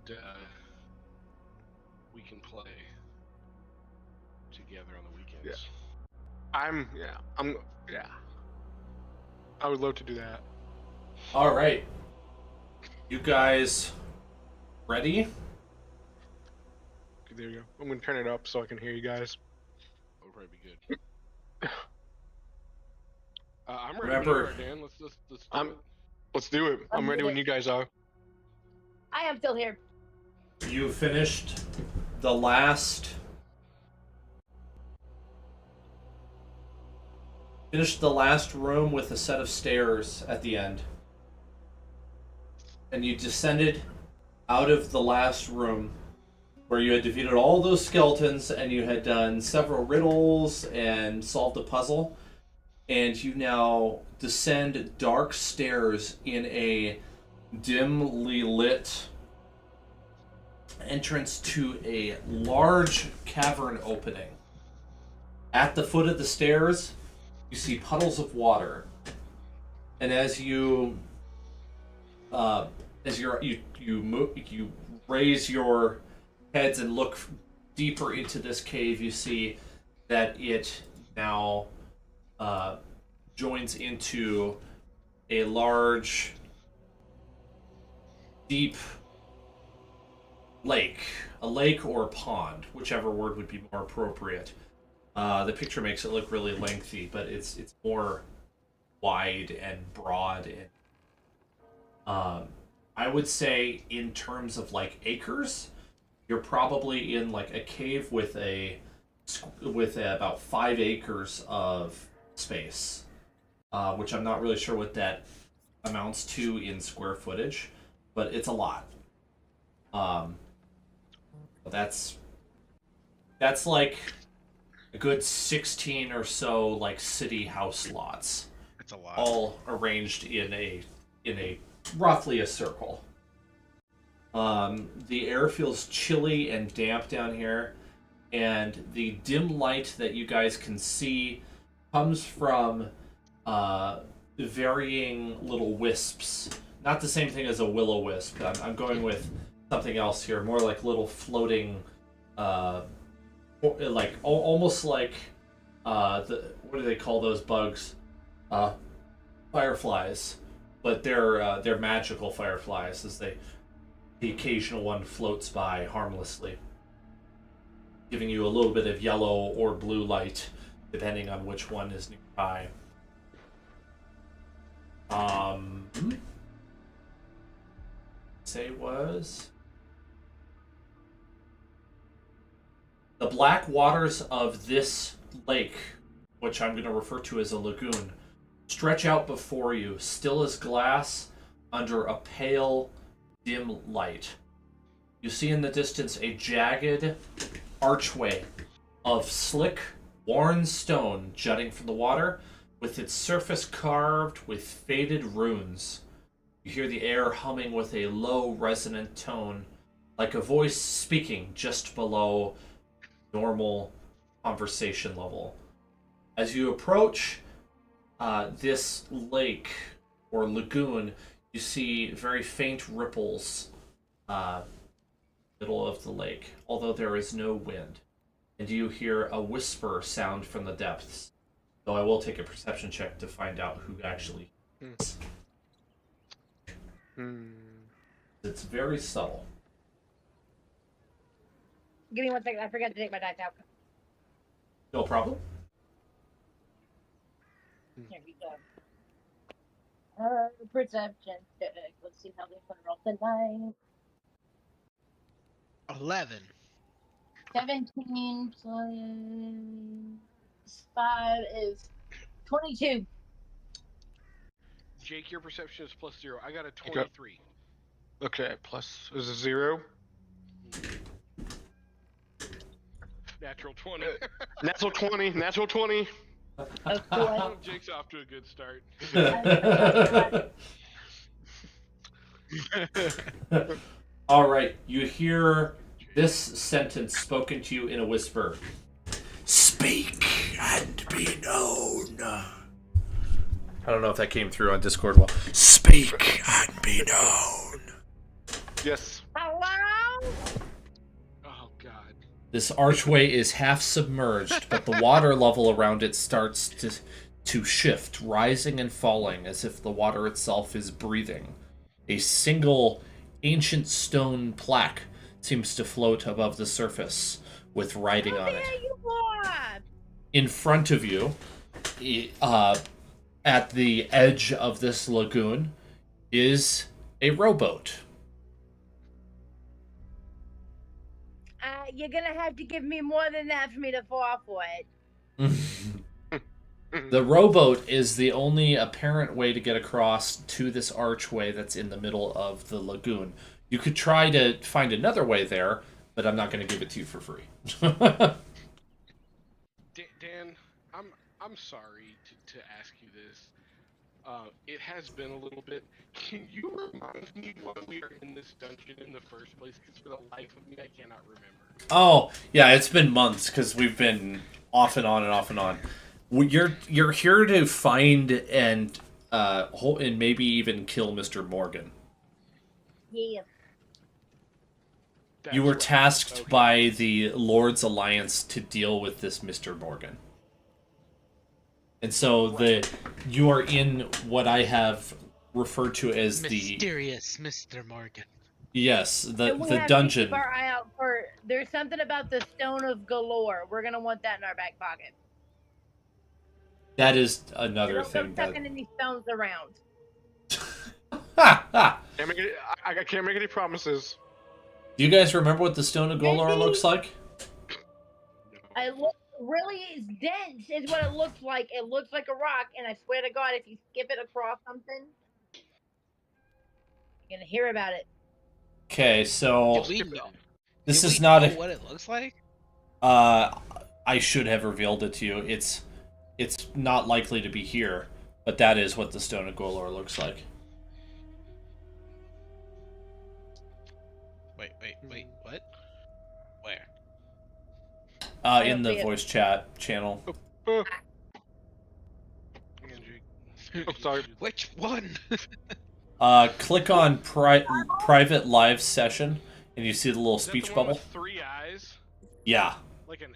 that we can play together on the weekends. Yeah. I would love to do that. All right. You guys ready? Okay, there you go. I'm gonna turn it up so I can hear you guys. That would probably be good. I'm ready. Remember- When you are, Dan. Let's do it. Let's do it. I'm ready when you guys are. I am still here. You finished the last room with a set of stairs at the end. And you descended out of the last room where you had defeated all those skeletons and you had done several riddles and solved a puzzle. And you now descend dark stairs in a dimly lit entrance to a large cavern opening. At the foot of the stairs, you see puddles of water, and as you raise your heads and look deeper into this cave, you see that it now joins into a large, deep lake. A lake or a pond, whichever word would be more appropriate. The picture makes it look really lengthy, but it's more wide and broad. And I would say in terms of like acres, you're probably in like a cave with about 5 acres of space, which I'm not really sure what that amounts to in square footage, but it's a lot. That's like a good 16 or so like city house lots. It's a lot. All arranged in a roughly a circle. The air feels chilly and damp down here, and the dim light that you guys can see comes from varying little wisps. Not the same thing as a will-o-wisp. I'm going with something else here, more like little floating, like almost like what do they call those bugs? Fireflies, but they're magical fireflies, as the occasional one floats by harmlessly, giving you a little bit of yellow or blue light, depending on which one is nearby. Say was the black waters of this lake, which I'm going to refer to as a lagoon, stretch out before you, still as glass, under a pale, dim light. You see in the distance a jagged archway of slick, worn stone jutting from the water, with its surface carved with faded runes. You hear the air humming with a low, resonant tone, like a voice speaking just below normal conversation level. As you approach this lake or lagoon, you see very faint ripples middle of the lake, although there is no wind. And you hear a whisper sound from the depths, though I will take a perception check to find out who actually is. It's very subtle. Give me 1 second. I forgot to take my dice out. No problem. Here we go. Perception check. Let's see how this one rolls tonight. 11. 17 plus 5 is 22. Jake, your perception is +0. I got a 23. Okay, plus is it 0? Natural 20. Natural 20. Natural 20. Jake's off to a good start. All right, you hear this sentence spoken to you in a whisper. Speak and be known. I don't know if that came through on Discord well. Speak and be known. Yes. Hello? This archway is half submerged, but the water level around it starts to shift, rising and falling as if the water itself is breathing. A single ancient stone plaque seems to float above the surface with writing on it. In front of you, at the edge of this lagoon, is a rowboat. You're gonna have to give me more than that for me to fall for it. The rowboat is the only apparent way to get across to this archway that's in the middle of the lagoon. You could try to find another way there, but I'm not going to give it to you for free. Dan, I'm sorry to ask you this. It has been a little bit. Can you remind me why we are in this dungeon in the first place? Because for the life of me, I cannot remember. Oh, yeah, it's been months because we've been off and on and off and on. You're here to find and maybe even kill Mr. Morgan. Yeah. You were That's right. tasked Okay. by the Lord's Alliance to deal with this Mr. Morgan. And so you are in what I have referred to as Mysterious Mr. Morgan. Yes, And the we have to dungeon. keep our eye out for. There's something about the stone of galore. We're gonna want that in our back pocket. That is So another don't thing go that. chucking any stones around. I can't make any promises. Do you guys remember what the Stone of Golor looks like? It looks really dense, is what it looks like. It looks like a rock, and I swear to God, if you skip it across something, you're gonna hear about it. Okay, so Did we know? this Did is we not know a. what it looks like? I should have revealed it to you. It's not likely to be here, but that is what the Stone of Golor looks like. Wait, what? Where? In the see it. voice chat channel. I'm sorry. Which one? Click on private live session, and you see the little Is that speech the one bubble. with 3 eyes? Yeah, Like an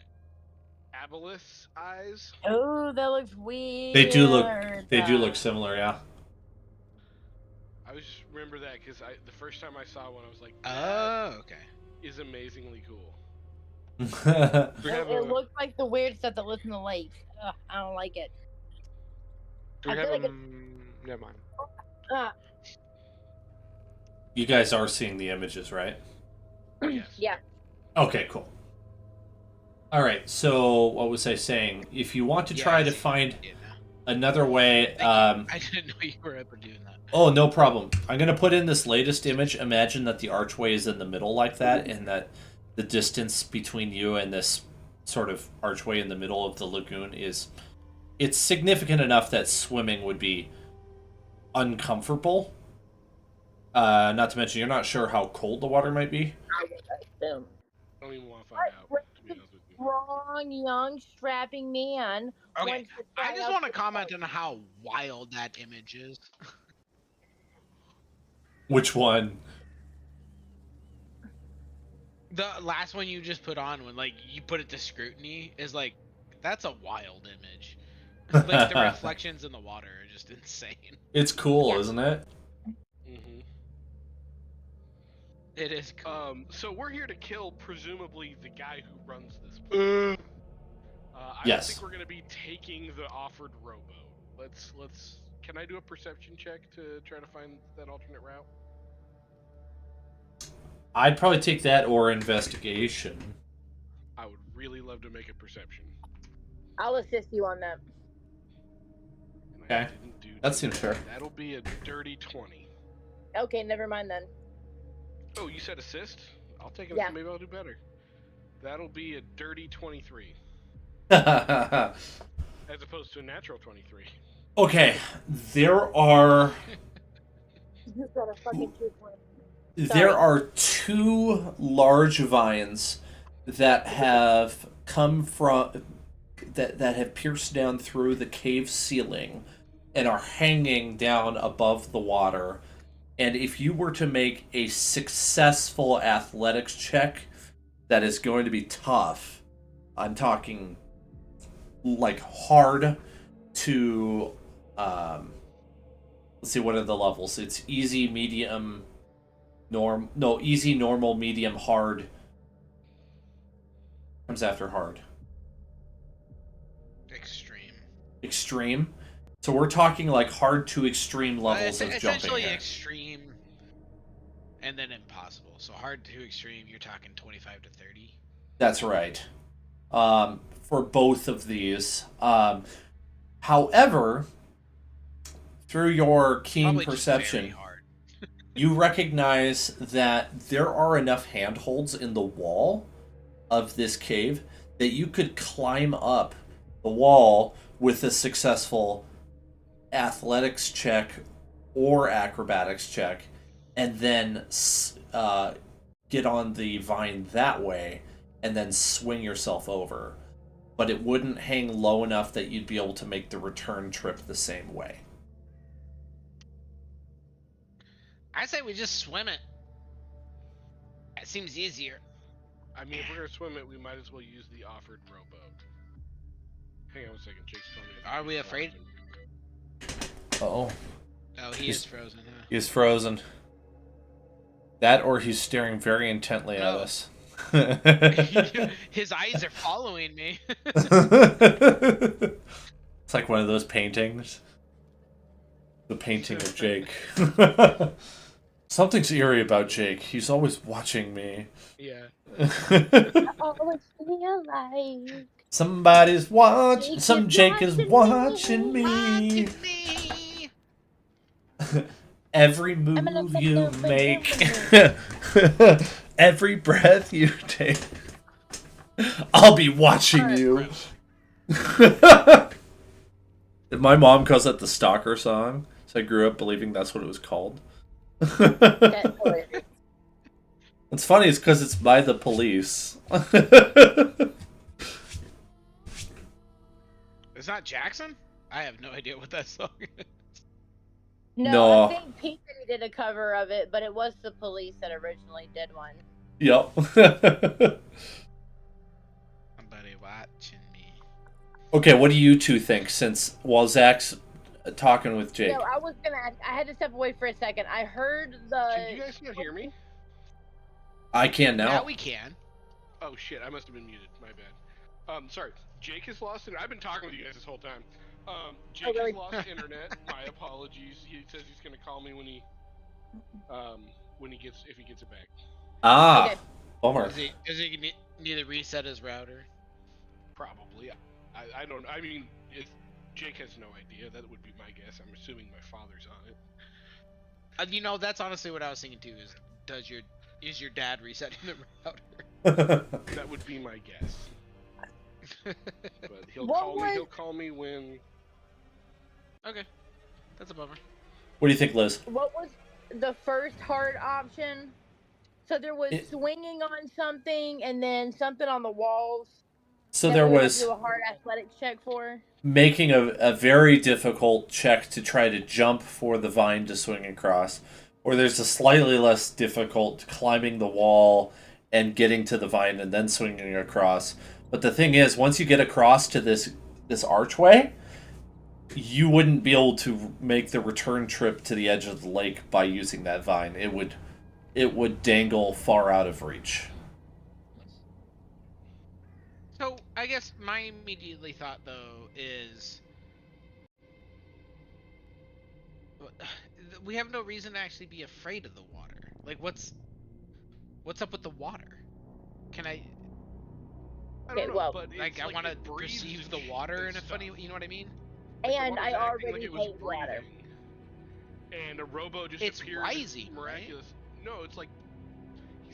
aboleth eyes? Oh, that looks weird. they do look similar. Yeah. I just remember that because the first time I saw one, I was like, Oh, okay. is amazingly cool. We have It looks like the weird stuff that lives in the lake. Ugh, I don't like it. Do we I have feel like never mind. You guys are seeing the images, right? Yes. Yeah. Okay, cool. All right. So what was I saying? If you want to Yeah, try I to see. find Yeah, no. another way, I didn't know you were ever doing that. oh, no problem. I'm going to put in this latest image. Imagine that the archway is in the middle like that, and that the distance between you and this sort of archway in the middle of the lagoon it's significant enough that swimming would be uncomfortable. Not to mention, you're not sure how cold the water might be. Boom. I don't even want to find out, to be honest with you. Strong, young, strapping man. Okay, wants to I try just out want to the- comment on how wild that image is. Which one? The last one you just put on, when like you put it to scrutiny, is like that's a wild image. Like the reflections in the water are just insane. It's cool, Yeah. isn't it? Mm-hmm. It is cool. So we're here to kill, presumably, the guy who runs this place. I Yes. don't think we're gonna be taking the offered rowboat. Let's. Can I do a perception check to try to find that alternate route? I'd probably take that or investigation. I would really love to make a perception. I'll assist you on that. And I Okay. didn't do That too seems bad. fair. That'll be a dirty 20. Okay, never mind then. Oh, you said assist? I'll take it. Yeah. Maybe I'll do better. That'll be a dirty 23, Okay, as opposed to a natural 23. there are You got a fucking 2 points. there are 2 large vines that have come from that have pierced down through the cave ceiling and are hanging down above the water. And if you were to make a successful athletics check, that is going to be tough. I'm talking like hard to let's see, what are the levels? It's easy, medium, easy, normal, medium, hard. Comes after hard. Extreme. So we're talking like hard to extreme levels of jumping essentially here. extreme and then impossible. So hard to extreme, you're talking 25 to 30. That's right. For both of these. However, through your keen Probably just very perception, hard. you recognize that there are enough handholds in the wall of this cave that you could climb up the wall with a successful athletics check or acrobatics check, and then get on the vine that way, and then swing yourself over. But it wouldn't hang low enough that you'd be able to make the return trip the same way. I say we just swim it. That seems easier. I mean, if we're gonna swim it, we might as well use the offered rowboat. Hang on a second, Jake's telling me. Are we afraid? Uh-oh. Oh, he is frozen, huh? He's frozen. That, or he's staring very intently at us. His eyes are following me. It's like one of those paintings. The painting of Jake. Something's eerie about Jake. He's always watching me. Yeah. I always feel like Somebody's watching. Jake is watching watching me. Watching me. Every move you make. Every breath you take. I'll be watching you. My mom calls that the stalker song, so I grew up believing that's what it was called. What's funny is because it's by the Police. Is that Jackson? I have no idea what that song is. No, I think Pete did a cover of it, but it was the Police that originally did one. Yep. Somebody watching me. Okay, what do you two think? Since while Zach's talking with Jake, No, I was gonna. I had to step away for a second. I heard the. Can you guys not hear me? I can now. Yeah, we can. Oh shit, I must have been muted. My bad. Sorry. Jake is lost internet. I've been talking with you guys this whole time. Jake really? has lost internet. My apologies. He says he's gonna call me when he gets it back. Ah, Okay. bummer. Does he need to reset his router? Probably. I don't. I mean, if Jake has no idea, that would be my guess. I'm assuming my father's on it. You know, that's honestly what I was thinking too. Is your dad resetting the router? That would be my guess. But he'll What call me. was- He'll call me when. Okay, that's a bummer. What do you think, Liz? What was the first hard option? So there was swinging on something, and then something on the walls. So that there we had to was do a hard athletics check for. making a very difficult check to try to jump for the vine to swing across, or there's a slightly less difficult climbing the wall and getting to the vine and then swinging across. But the thing is, once you get across to this archway, you wouldn't be able to make the return trip to the edge of the lake by using that vine. It would dangle far out of reach. So I guess my immediately thought though is we have no reason to actually be afraid of the water. Like what's up with the water? Can I I don't know, well, but like it's I want to it breathes perceive the and water in a stuff. funny, you know what I mean? Like, the And water's I acting already like it was hate water. breathing. And a robo just It's appears. rising, miraculous. Right? No, it's like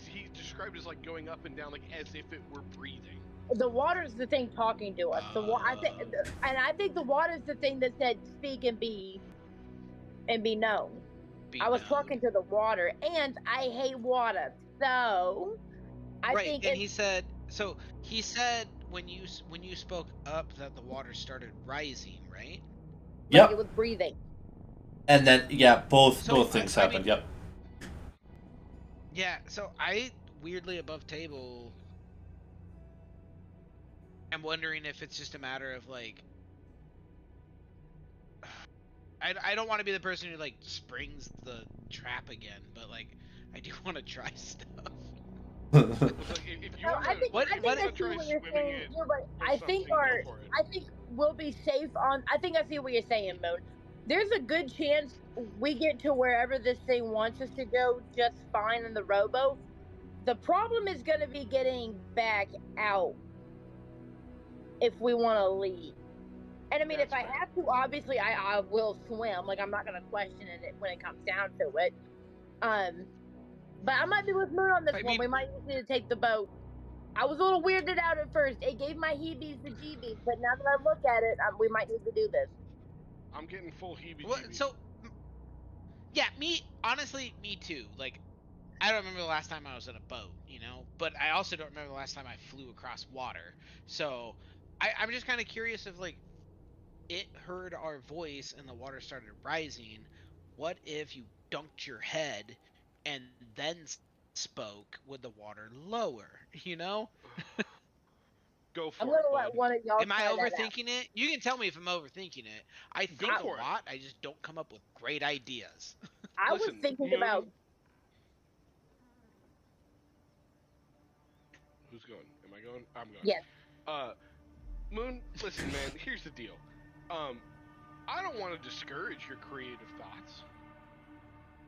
he described it as like going up and down, like as if it were breathing. The water's the thing talking to us. I think the water's the thing that said speak and be known. I was talking to the water, and I hate water, so I think. And he said when you spoke up that the water started rising, right? Yep. It was breathing. And then both things happened. Yep. Yeah, so I weirdly above table I'm wondering if it's just a matter of like, I don't want to be the person who like springs the trap again, but like I do want to try stuff. It's like, if you No, want I to, think I see try what you're swimming saying. it You're right. or I think something, go for it. I think we'll be safe on. I think I see what you're saying, Moon. There's a good chance we get to wherever this thing wants us to go just fine in the rowboat. The problem is going to be getting back out if we want to leave. And I mean, That's if I fair. have to, obviously I will swim. Like I'm not going to question it when it comes down to it. But I might be with Moon on this I one. mean- We might need to take the boat. I was a little weirded out at first. It gave my heebies the jeebies, but now that I look at it, we might need to do this. I'm getting full heebie-jeebies. Well, so yeah, honestly, me too. Like, I don't remember the last time I was in a boat, you know, but I also don't remember the last time I flew across water. So I'm just kind of curious if like it heard our voice and the water started rising. What if you dunked your head and then spoke with the water lower? You know? Go I'm for gonna it, let bud. one of y'all Am I try that out. overthinking it? You can tell me if I'm overthinking it. I Go think a for it. lot. I just don't come up with great ideas. I was Listen, thinking Moon, about. Who's going? Am I going? I'm going. Yes. Moon, listen, man. Here's the deal. I don't want to discourage your creative thoughts,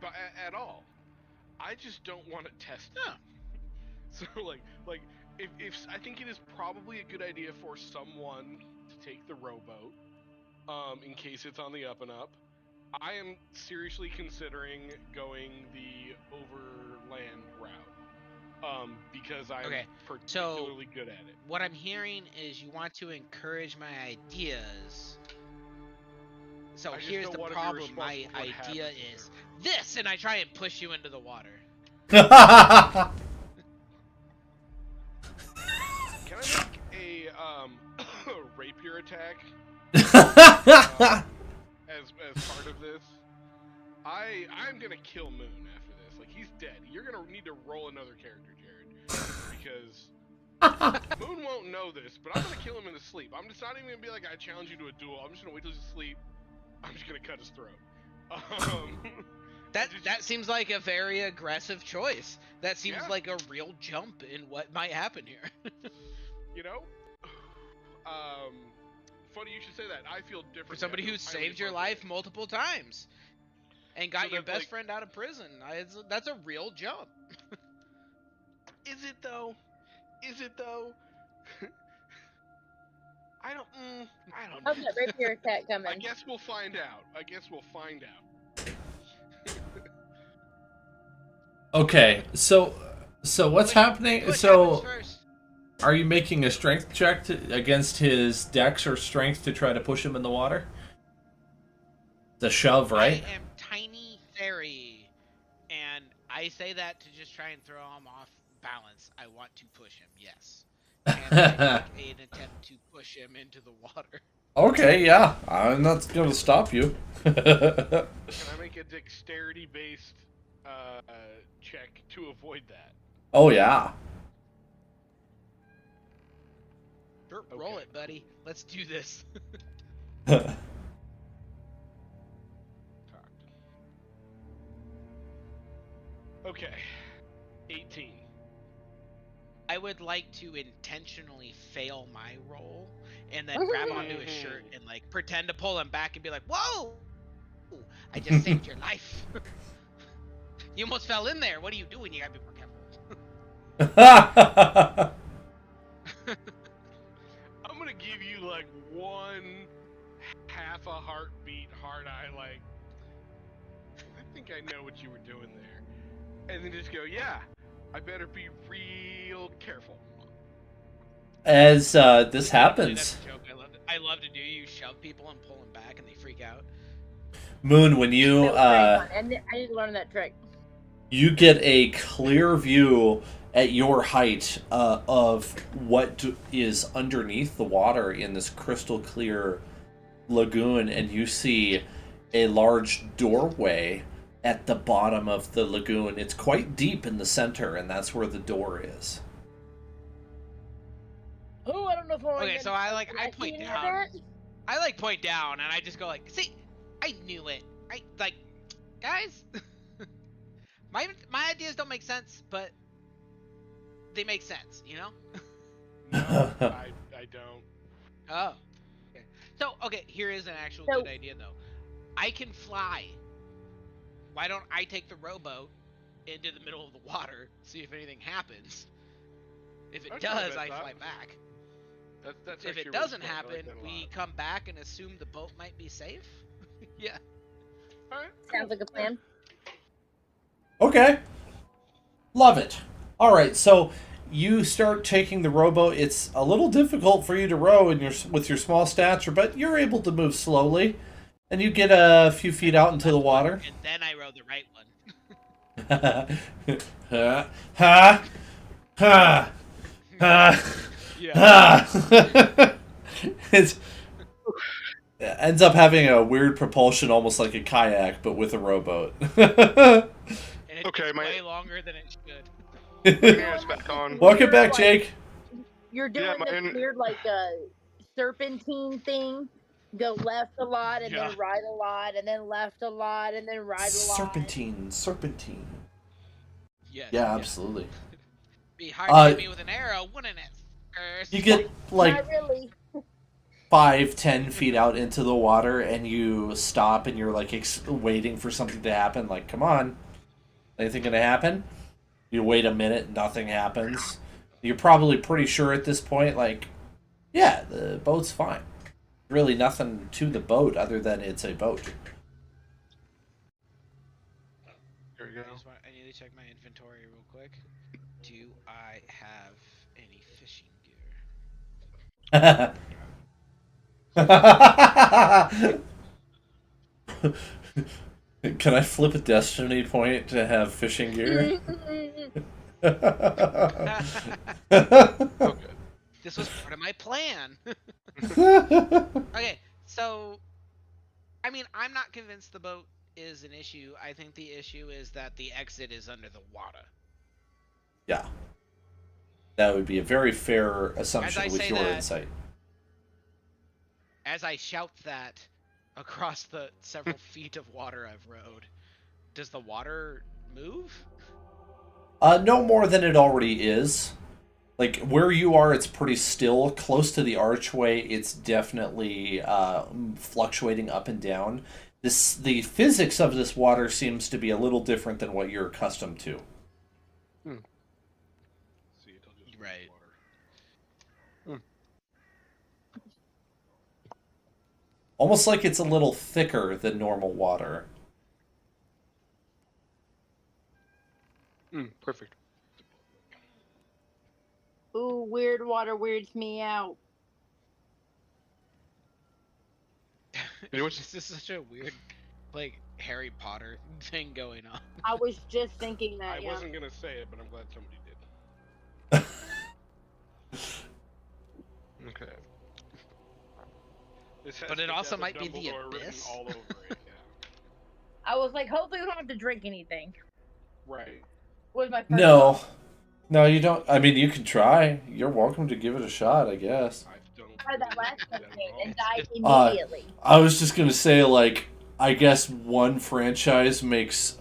but at all. I just don't want to test them. So like if I think it is probably a good idea for someone to take the rowboat, in case it's on the up and up. I am seriously considering going the overland route, because I'm Okay, particularly good at it. What I'm hearing is you want to encourage my ideas. So I just here's don't the wanna be problem. My responsible for what idea happens to is this, and I try and push you into the water. Can I make a rapier attack as part of this? I'm gonna kill Moon after this. Like, he's dead. You're gonna need to roll another character, Jared, because Moon won't know this, but I'm gonna kill him in his sleep. I'm just not even gonna be like, I challenge you to a duel. I'm just gonna wait till he's asleep. I'm just gonna cut his throat. That seems like a very aggressive choice. That seems Yeah. like a real jump in what might happen here. You know? Funny you should say that. I feel different. For somebody who saved your life multiple times and got So your that, best like- friend out of prison, that's a real jump. Is it though? Is it though? I don't How's know. that rapier attack coming? I guess we'll find out. Okay, so what's happening? Push So happens first. are you making a strength check against his dex or strength to try to push him in the water? The shove, right? I am tiny fairy, and I say that to just try and throw him off balance. I want to push him, yes. And I make an attempt to push him into the water. Okay, yeah. I'm not going to stop you. Can I make a dexterity-based check to avoid that? Oh, yeah. Sure, roll Okay. it, buddy. Let's do this. Okay. 18. I would like to intentionally fail my roll and then grab onto his shirt and like pretend to pull him back and be like, "Whoa! I just saved your life. You almost fell in there. What are you doing? You gotta be more careful." I'm gonna give you like one half a heartbeat, hard eye, like, I think I know what you were doing there. And then just go, yeah, I better be real careful. As this Actually, happens, that's a joke. I love to do. You shove people and pull them back, and they freak out. Moon, when you That was very fun, and I need to learn that trick. you get a clear view at your height of what is underneath the water in this crystal clear lagoon, and you see a large doorway at the bottom of the lagoon. It's quite deep in the center, and that's where the door is. Oh, I don't know before. Okay, so I I point down. I like point down, and I just go like, see, I knew it. I like, guys. my ideas don't make sense, but they make sense, you know? No, I don't. Oh. Okay. So okay, here is an actual So- good idea though. I can fly. Why don't I take the rowboat into the middle of the water, see if anything happens? If it Okay, does, that's I not- fly back. That's If actually it really doesn't smart. I happen, like that a we lot. come back and assume the boat might be safe. Yeah. All right, Sounds like a plan. Okay. Love it. All right, so you start taking the rowboat. It's a little difficult for you to row with your small stature, but you're able to move slowly, and you get a few feet out into the water. And then I row the right one. ha ha ha ha Yeah. ha. It ends up having a weird propulsion, almost like a kayak, but with a rowboat. And it Okay, takes my- way longer than it should. It's back on. Welcome back, Jake. You're doing Yeah, this mine- weird like serpentine thing. Go left a lot and Yeah. then right a lot and then left a lot and then right a lot. Serpentine. Yes. Yeah, absolutely. Be hard to hit me with an arrow, wouldn't it? You get like Not really. 5-10 feet out into the water, and you stop, and you're like waiting for something to happen. Like, come on, anything gonna happen? You wait a minute, nothing happens. You're probably pretty sure at this point, like, yeah, the boat's fine. Really, nothing to the boat other than it's a boat. Here we go. I need to check my inventory real quick. Do I have any fishing gear? Can I flip a destiny point to have fishing gear? Okay. This was part of my plan. Okay, so I mean, I'm not convinced the boat is an issue. I think the issue is that the exit is under the water. Yeah. That would be a very fair assumption As I with say your that- insight. As I shout that across the several feet of water I've rowed, does the water move? No more than it already is. Like, where you are, it's pretty still. Close to the archway, it's definitely fluctuating up and down. The physics of this water seems to be a little different than what you're accustomed to. See, it'll just Right. water. Almost like it's a little thicker than normal water. Perfect. Ooh, weird water weirds me out. This is such a weird, like, Harry Potter thing going on. I was just thinking that. I Yeah. wasn't gonna say it, but I'm glad somebody did. Okay. This has But it the also death of might be the Dumbledore written abyss. all over it. Yeah. I was like, hopefully we don't have to drink anything. Right. Was my first No. thought. No, you don't. I mean, you can try. You're welcome to give it a shot, I guess. I don't. I tried that last do that at campaign all. and died Uh, immediately. I was just gonna say, like, I guess one franchise makes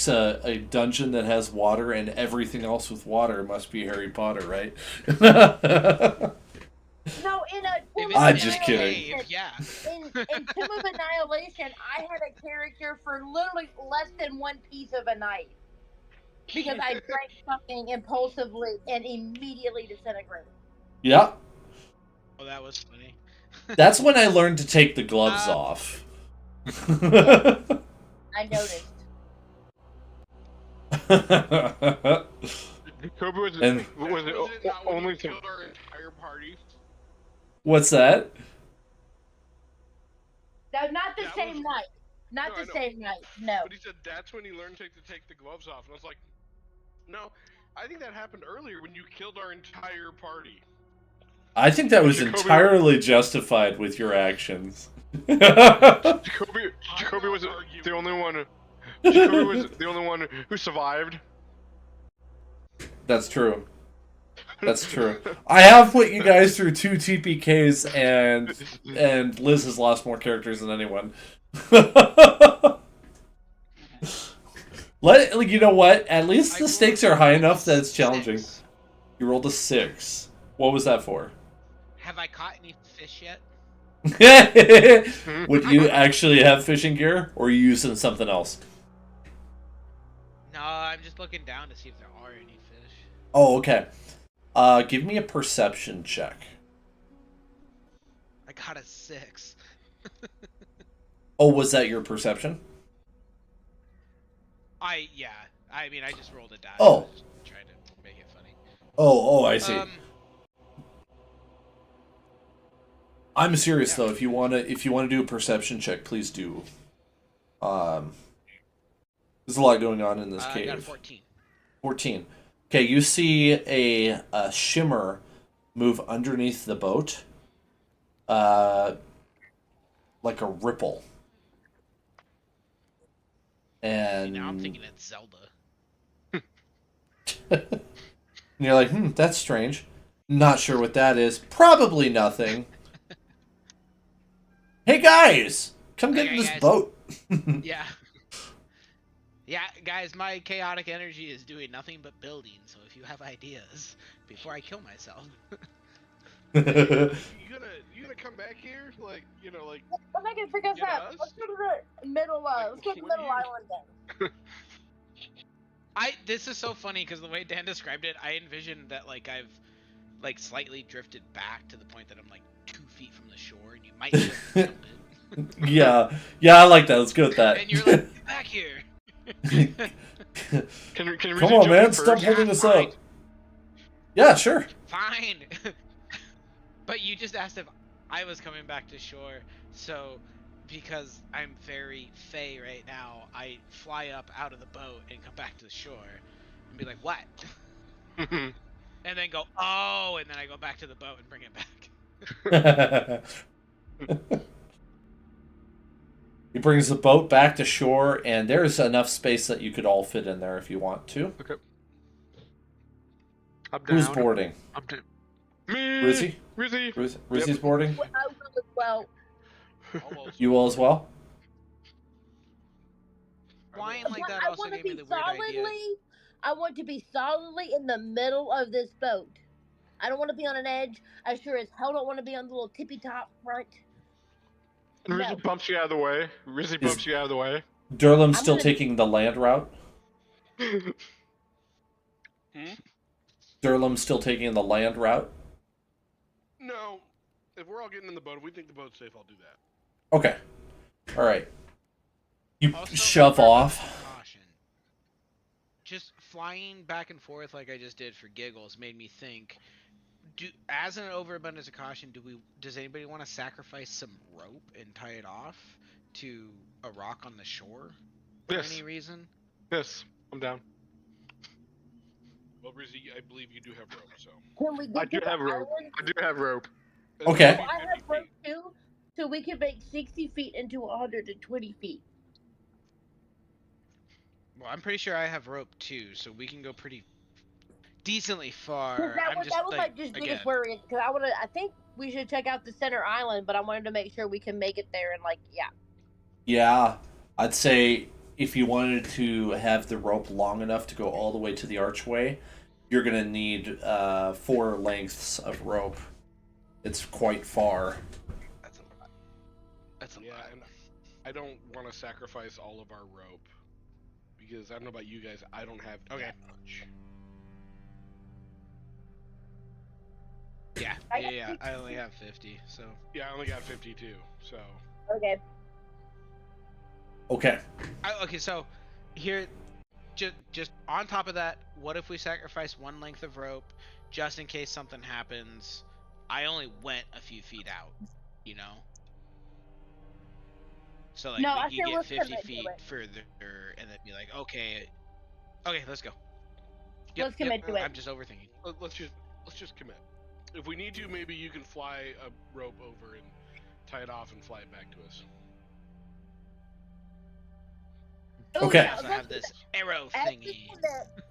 a dungeon that has water, and everything else with water must be Harry Potter, right? No, in a Tomb If of I'm it's just in a kidding. cave, yeah. In Tomb of Annihilation, I had a character for literally less than one piece of a night because I drank something impulsively and immediately disintegrated. Yeah, Oh, that was funny. that's when I learned to take the gloves off. I noticed. Kobe was And- it Was it not when only you to killed our entire party? What's that? That not the That same was- night. Not No, I the know. same night. No. But he said that's when he learned to take the gloves off, and I was like, no, I think that happened earlier when you killed our entire party. I think that was Jacoby- entirely justified with your actions. Jacoby was the only one. Jacoby was the only one who survived. That's true. That's true. I have put you guys through 2 TPKs, and Liz has lost more characters than anyone. You know what? At least the stakes are high enough that it's challenging. 6. You rolled a 6. What was that for? Have I caught any fish yet? Would you actually have fishing gear, or are you using something else? No, I'm just looking down to see if there are any fish. Oh, okay. Give me a perception check. I got a 6. Oh, was that your perception? Yeah. I mean, I just rolled a die. Oh. I was just trying to make it funny. Oh, I see. I'm serious though. If you wanna do a perception check, please do. There's a lot going on in this cave. I got a 14. 14. Okay, you see a shimmer move underneath the boat, like a ripple. And See, now I'm thinking it's Zelda. and you're like, that's strange. Not sure what that is. Probably nothing. Hey guys, come get in this boat. Yeah. Yeah, guys, my chaotic energy is doing nothing but building, so if you have ideas before I kill myself. You gonna come back here? Like, Let's make it figure out. Let's go to the middle. Let's go to the middle island then. This is so funny because the way Dan described it, I envisioned that I've slightly drifted back to the point that I'm 2 feet from the shore, and you might just jump it. Yeah, I like that. Let's go with that. And you're like, get back here. Can Come on, man! Stop holding us up. Yeah, sure. Fine. But you just asked if I was coming back to shore, so because I'm very fey right now, I fly up out of the boat and come back to the shore and be like, what? And then go, oh, and then I go back to the boat and bring it back. He brings the boat back to shore, and there's enough space that you could all fit in there if you want to. Okay. I'm down. Who's boarding? I'm down. Me. Rizzy? Rizzy's boarding? I will as well. You will as well? Flying like that I also want to gave me be the weird idea. I want to be solidly in the middle of this boat. I don't want to be on an edge. I sure as hell don't want to be on the little tippy top front. And Rizzy bumps you out of the way. Durlam's still taking the land route? Durlam's still taking the land route? No. If we're all getting in the boat, if we think the boat's safe, I'll do that. Okay. Alright. You Also, shove off. Caution. Just flying back and forth like I just did for giggles made me think, as an overabundance of caution, does anybody want to sacrifice some rope and tie it off to a rock on the shore for any reason? Yes, I'm down. Well, Rizzy, I believe you do have rope, so. Can we get I do have rope. Okay. I have rope too, so we can make 60 feet into 120 feet. Well, I'm pretty sure I have rope too, so we can go pretty decently far. That was my biggest worry, because I think we should check out the center island, but I wanted to make sure we can make it there and Yeah, I'd say if you wanted to have the rope long enough to go all the way to the archway, you're gonna need 4 lengths of rope. It's quite far. That's a lot. That's a lot. And I don't want to sacrifice all of our rope because I don't know about you guys. I don't have that much. Yeah. I only have 50, so. Yeah, I only got 50 too. So. Okay. Okay. Okay, so here, just on top of that, what if we sacrifice 1 length of rope just in case something happens? I only went a few feet out, you know. So we could get 50 feet further and then be like, okay, let's go. Let's commit to it. I'm just overthinking. Let's just commit. If we need to, maybe you can fly a rope over and tie it off and fly it back to us. Okay. I also have this arrow thingy.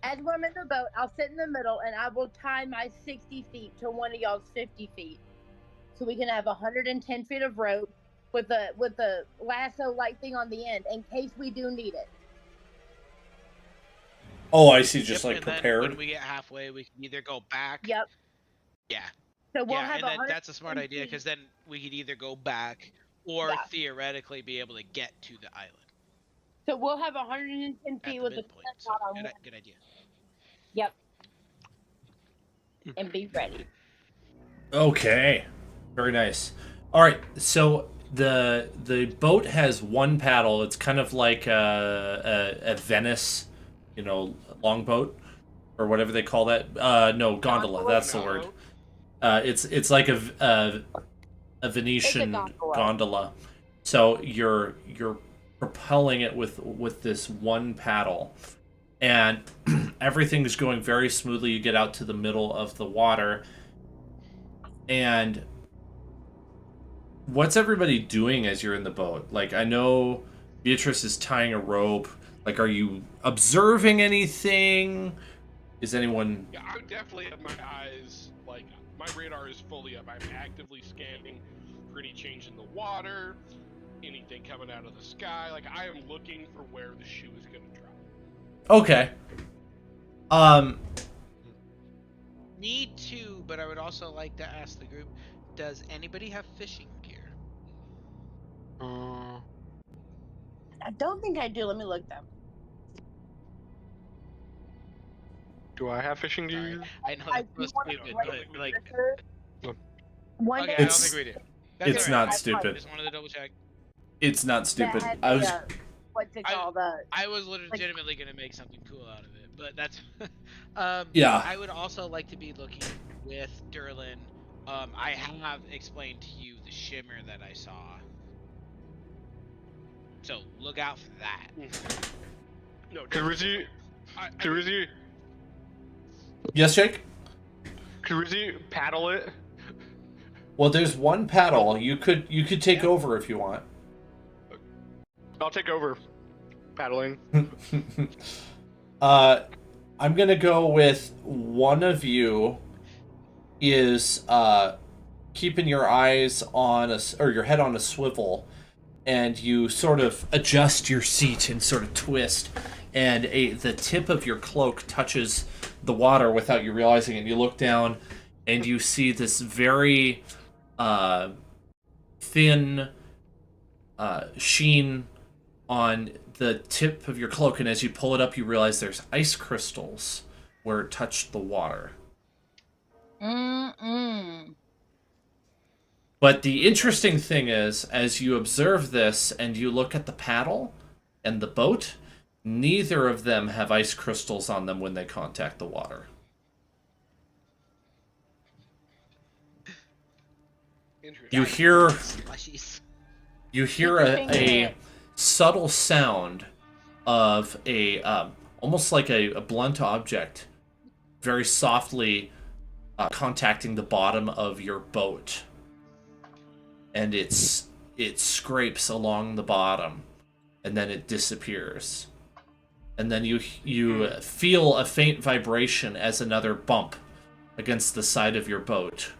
As we're in the boat, I'll sit in the middle and I will tie my 60 feet to one of y'all's 50 feet. So we can have 110 feet of rope with the lasso like thing on the end in case we do need it. Oh, I see. Just Yep, like and then prepared. when we get halfway, we can either go back. Yep. Yeah. So we'll Yeah, have and then that's a smart 110 idea feet. because then we could either go back or Yeah. theoretically be able to get to the island. So we'll have 110 At feet the with the midpoint. So top on one. good idea. Yep. And be ready. Okay, very nice. All right, so the boat has one paddle. It's kind of like a Venice, longboat or whatever they call that. No, gondola. That's the word. It's like a Venetian gondola. So you're propelling it with this one paddle, and everything is going very smoothly. You get out to the middle of the water, and what's everybody doing as you're in the boat? Like, I know Beatrice is tying a rope. Like, are you observing anything? Is anyone... Yeah, I would definitely have my eyes, like, my radar is fully up. I'm actively scanning for any change in the water, anything coming out of the sky. Like, I am looking for where the shoe is going to drop. Okay. Me too, but I would also like to ask the group, does anybody have fishing gear? I don't think I do. Let me look them. Do I have fishing gear? I know that's supposed to be good, but like, One okay, day I don't It's- think we do. it's all not I stupid. just wanted to double check. It's not stupid. that had I was... what's it called? I was legitimately gonna make something cool out of it, but that's. Yeah. I would also like to be looking with Derlin. I have explained to you the shimmer that I saw, so look out for that. No, Karuzi, Yes, Jake? Karuzi, paddle it. Well, there's one paddle. You could take over if you want. I'll take over paddling. I'm gonna go with one of you is keeping your eyes on or your head on a swivel, and you sort of adjust your seat and sort of twist, and the tip of your cloak touches the water without you realizing it. And you look down, and you see this very thin sheen on the tip of your cloak, and as you pull it up, you realize there's ice crystals where it touched the water. But the interesting thing is, as you observe this and you look at the paddle and the boat, neither of them have ice crystals on them when they contact the water. You hear Slushies. a subtle sound of a almost like a blunt object very softly contacting the bottom of your boat, and it scrapes along the bottom, and then it disappears, and then you feel a faint vibration as another bump against the side of your boat.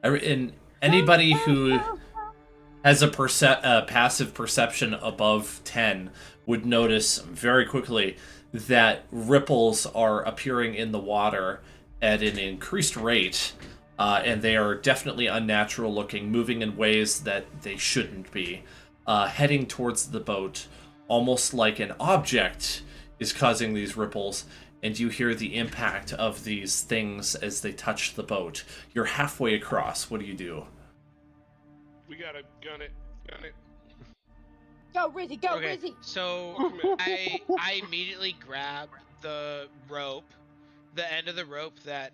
And anybody who has a passive perception above 10 would notice very quickly that ripples are appearing in the water at an increased rate, and they are definitely unnatural looking, moving in ways that they shouldn't be, heading towards the boat, almost like an object is causing these ripples, and you hear the impact of these things as they touch the boat. You're halfway across. What do you do? We gotta gun it. Go, Rizzy, go, Okay, Rizzy. so I immediately grab the rope, the end of the rope that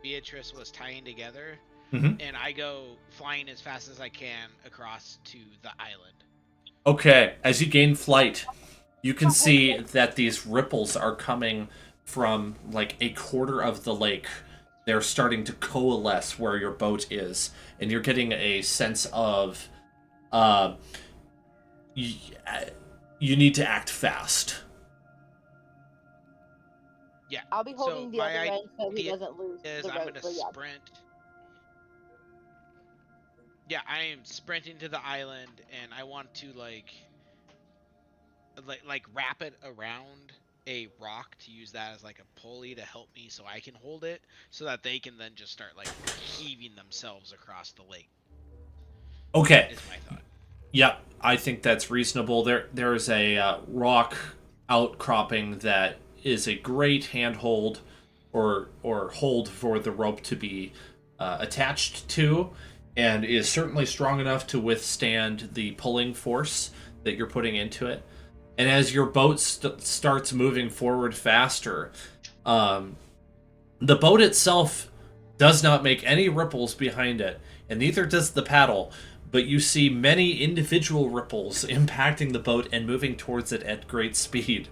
Beatrice was tying together, and I go flying as fast as I can across to the island. Okay, as you gain flight, you can see that these ripples are coming from like a quarter of the lake. They're starting to coalesce where your boat is, and you're getting a sense of you need to act fast. Yeah. I'll be holding So the my other end so he idea doesn't lose is the I'm rope. gonna But yeah. sprint. Yeah, I am sprinting to the island, and I want to like wrap it around a rock to use that as like a pulley to help me so I can hold it, so that they can then just start like heaving themselves across the lake. Okay. Is my thought. Yep, I think that's reasonable. There's a rock outcropping that is a great handhold or hold for the rope to be attached to, and is certainly strong enough to withstand the pulling force that you're putting into it. And as your boat starts moving forward faster, the boat itself does not make any ripples behind it, and neither does the paddle. But you see many individual ripples impacting the boat and moving towards it at great speed.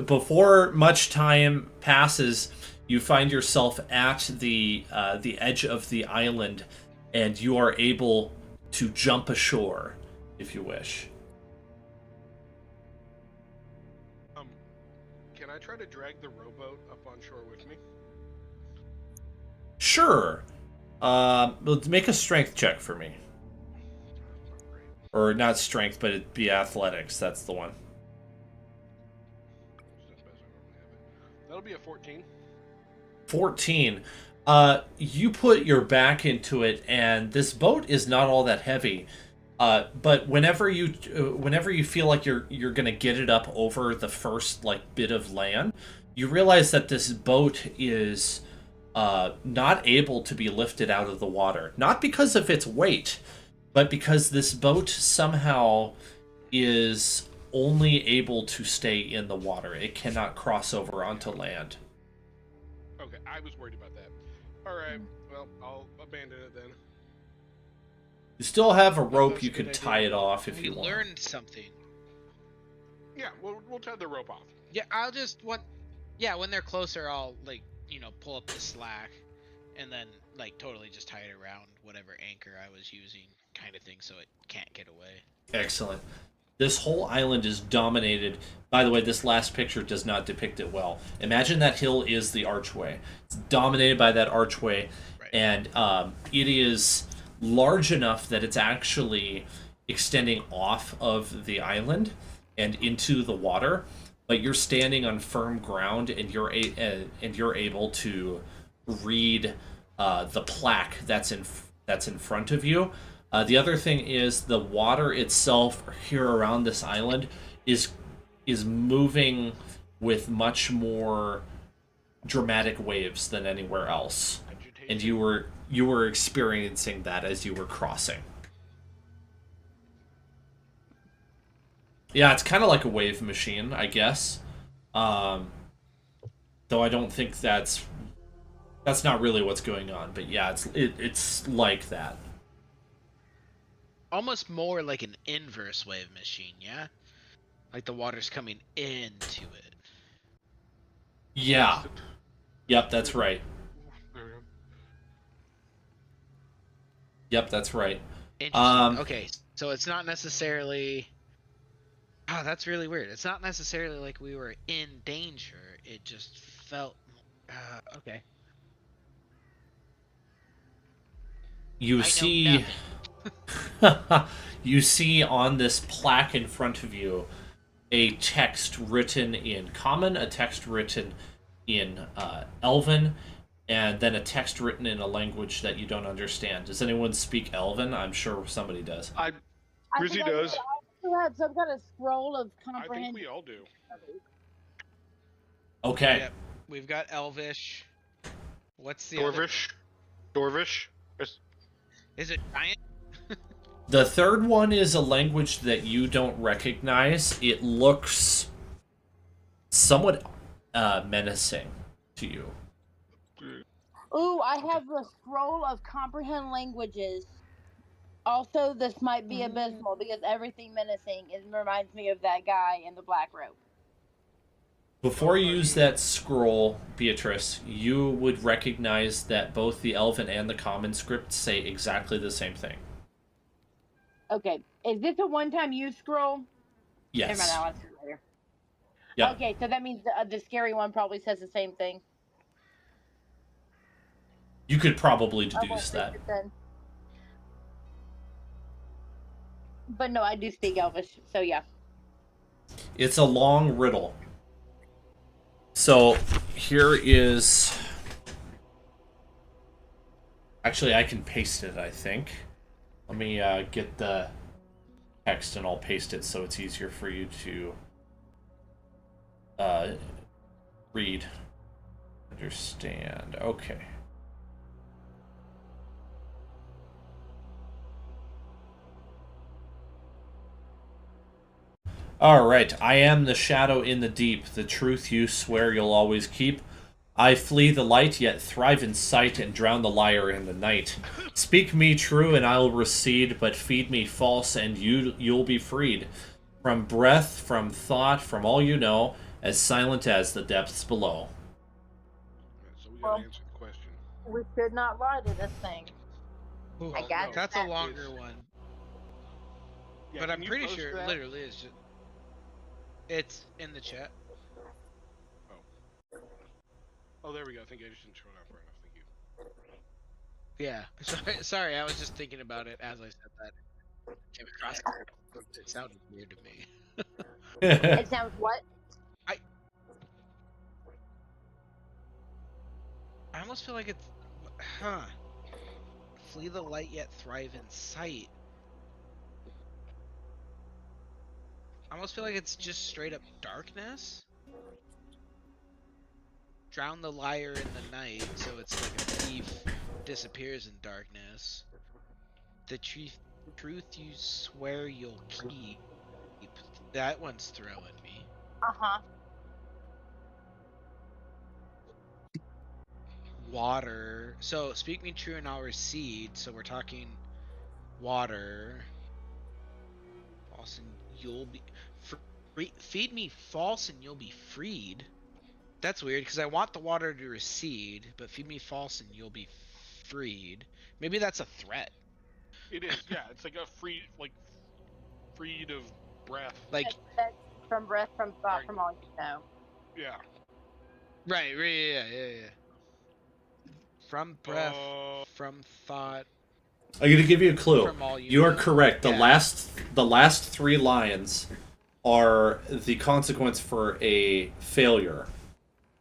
Before much time passes, you find yourself at the edge of the island, and you are able to jump ashore, if you wish. Can I try to drag the rowboat up on shore with me? Sure. Make a strength check for me. Or not strength, but it'd be athletics. That's the one. That'll be a 14. 14. You put your back into it, and this boat is not all that heavy. But whenever you feel like you're gonna get it up over the first like bit of land, you realize that this boat is not able to be lifted out of the water. Not because of its weight, but because this boat somehow is only able to stay in the water. It cannot cross over onto land. Okay, I was worried about that. Alright, well, I'll abandon it then. You still have a rope. That's You a good could tie idea. it off if We you want. learned something. Yeah, we'll tie the rope off. Yeah, when they're closer, I'll pull up the slack, and then totally just tie it around whatever anchor I was using, kind of thing, so it can't get away. Excellent. This whole island is dominated. By the way, this last picture does not depict it well. Imagine that hill is the archway. It's dominated by that archway, Right. and it is large enough that it's actually extending off of the island and into the water. But you're standing on firm ground, and you're able to read the plaque that's in front of you. The other thing is the water itself here around this island is moving with much more dramatic waves than anywhere else, and you were experiencing that as you were crossing. Yeah, it's kind of like a wave machine, I guess. Though I don't think that's not really what's going on. But yeah, it's like that. Almost more like an inverse wave machine, yeah? Like the water's coming into it. Yeah. Yep, that's right. Yep, that's right. Interesting. Okay, so it's not necessarily... Oh, that's really weird. It's not necessarily like we were in danger. It just felt... okay. You see... You see on this plaque in front of you a text written in Common, a text written in Elven, and then a text written in a language that you don't understand. Does anyone speak Elven? I'm sure somebody does. Rizzy does. I also had some kind of scroll of I comprehend. think we all do. Okay. Yep. We've got Elvish. What's the other? Dorvish. Is it giant? The third one is a language that you don't recognize. It looks somewhat menacing to you. Ooh, I have the scroll of comprehend languages. Also, this might be abysmal because everything menacing reminds me of that guy in the black robe. Before you use that scroll, Beatrice, you would recognize that both the Elven and the Common script say exactly the same thing. Okay. Is this a one-time use scroll? Yes. Never mind, I'll ask you later. Yeah. Okay, so that means the scary one probably says the same thing. You could probably I won't deduce fix that. it then. But no, I do speak Elvish, so yeah. It's a long riddle. So here is... Actually, I can paste it, I think. Let me get the text and I'll paste it so it's easier for you to read. Understand. Okay. Alright, I am the shadow in the deep, the truth you swear you'll always keep. I flee the light, yet thrive in sight, and drown the liar in the night. Speak me true, and I'll recede, but feed me false, and you'll be freed. From breath, from thought, from all you know, as silent as the depths below. So we gotta answer the question. We should not lie to this thing. Ooh, I got that's that. a longer one. Yeah, But can I'm you pretty post sure it that? literally is just... It's in the chat. Oh, there we go. I think I just didn't show it up right enough. Thank you. Yeah. Sorry, I was just thinking about it as I said that. Came across it sounded weird to me. It sounds what? I almost feel like it's... Huh. Flee the light yet thrive in sight. I almost feel like it's just straight up darkness. Drown the liar in the night, so it's like a thief disappears in darkness. The truth you swear you'll keep. That one's throwing me. Uh-huh. Water. So speak me true and I'll recede. So we're talking water. False and you'll be feed me false and you'll be freed. That's weird because I want the water to recede, but feed me false and you'll be freed. Maybe that's a threat. It is, yeah. It's like a freed of breath. Like That's from breath, from thought, from all you know. Yeah. right, yeah. From breath, from thought. I'm going to give you a clue. From all You are know. correct. The Yeah. last three lines are the consequence for a failure.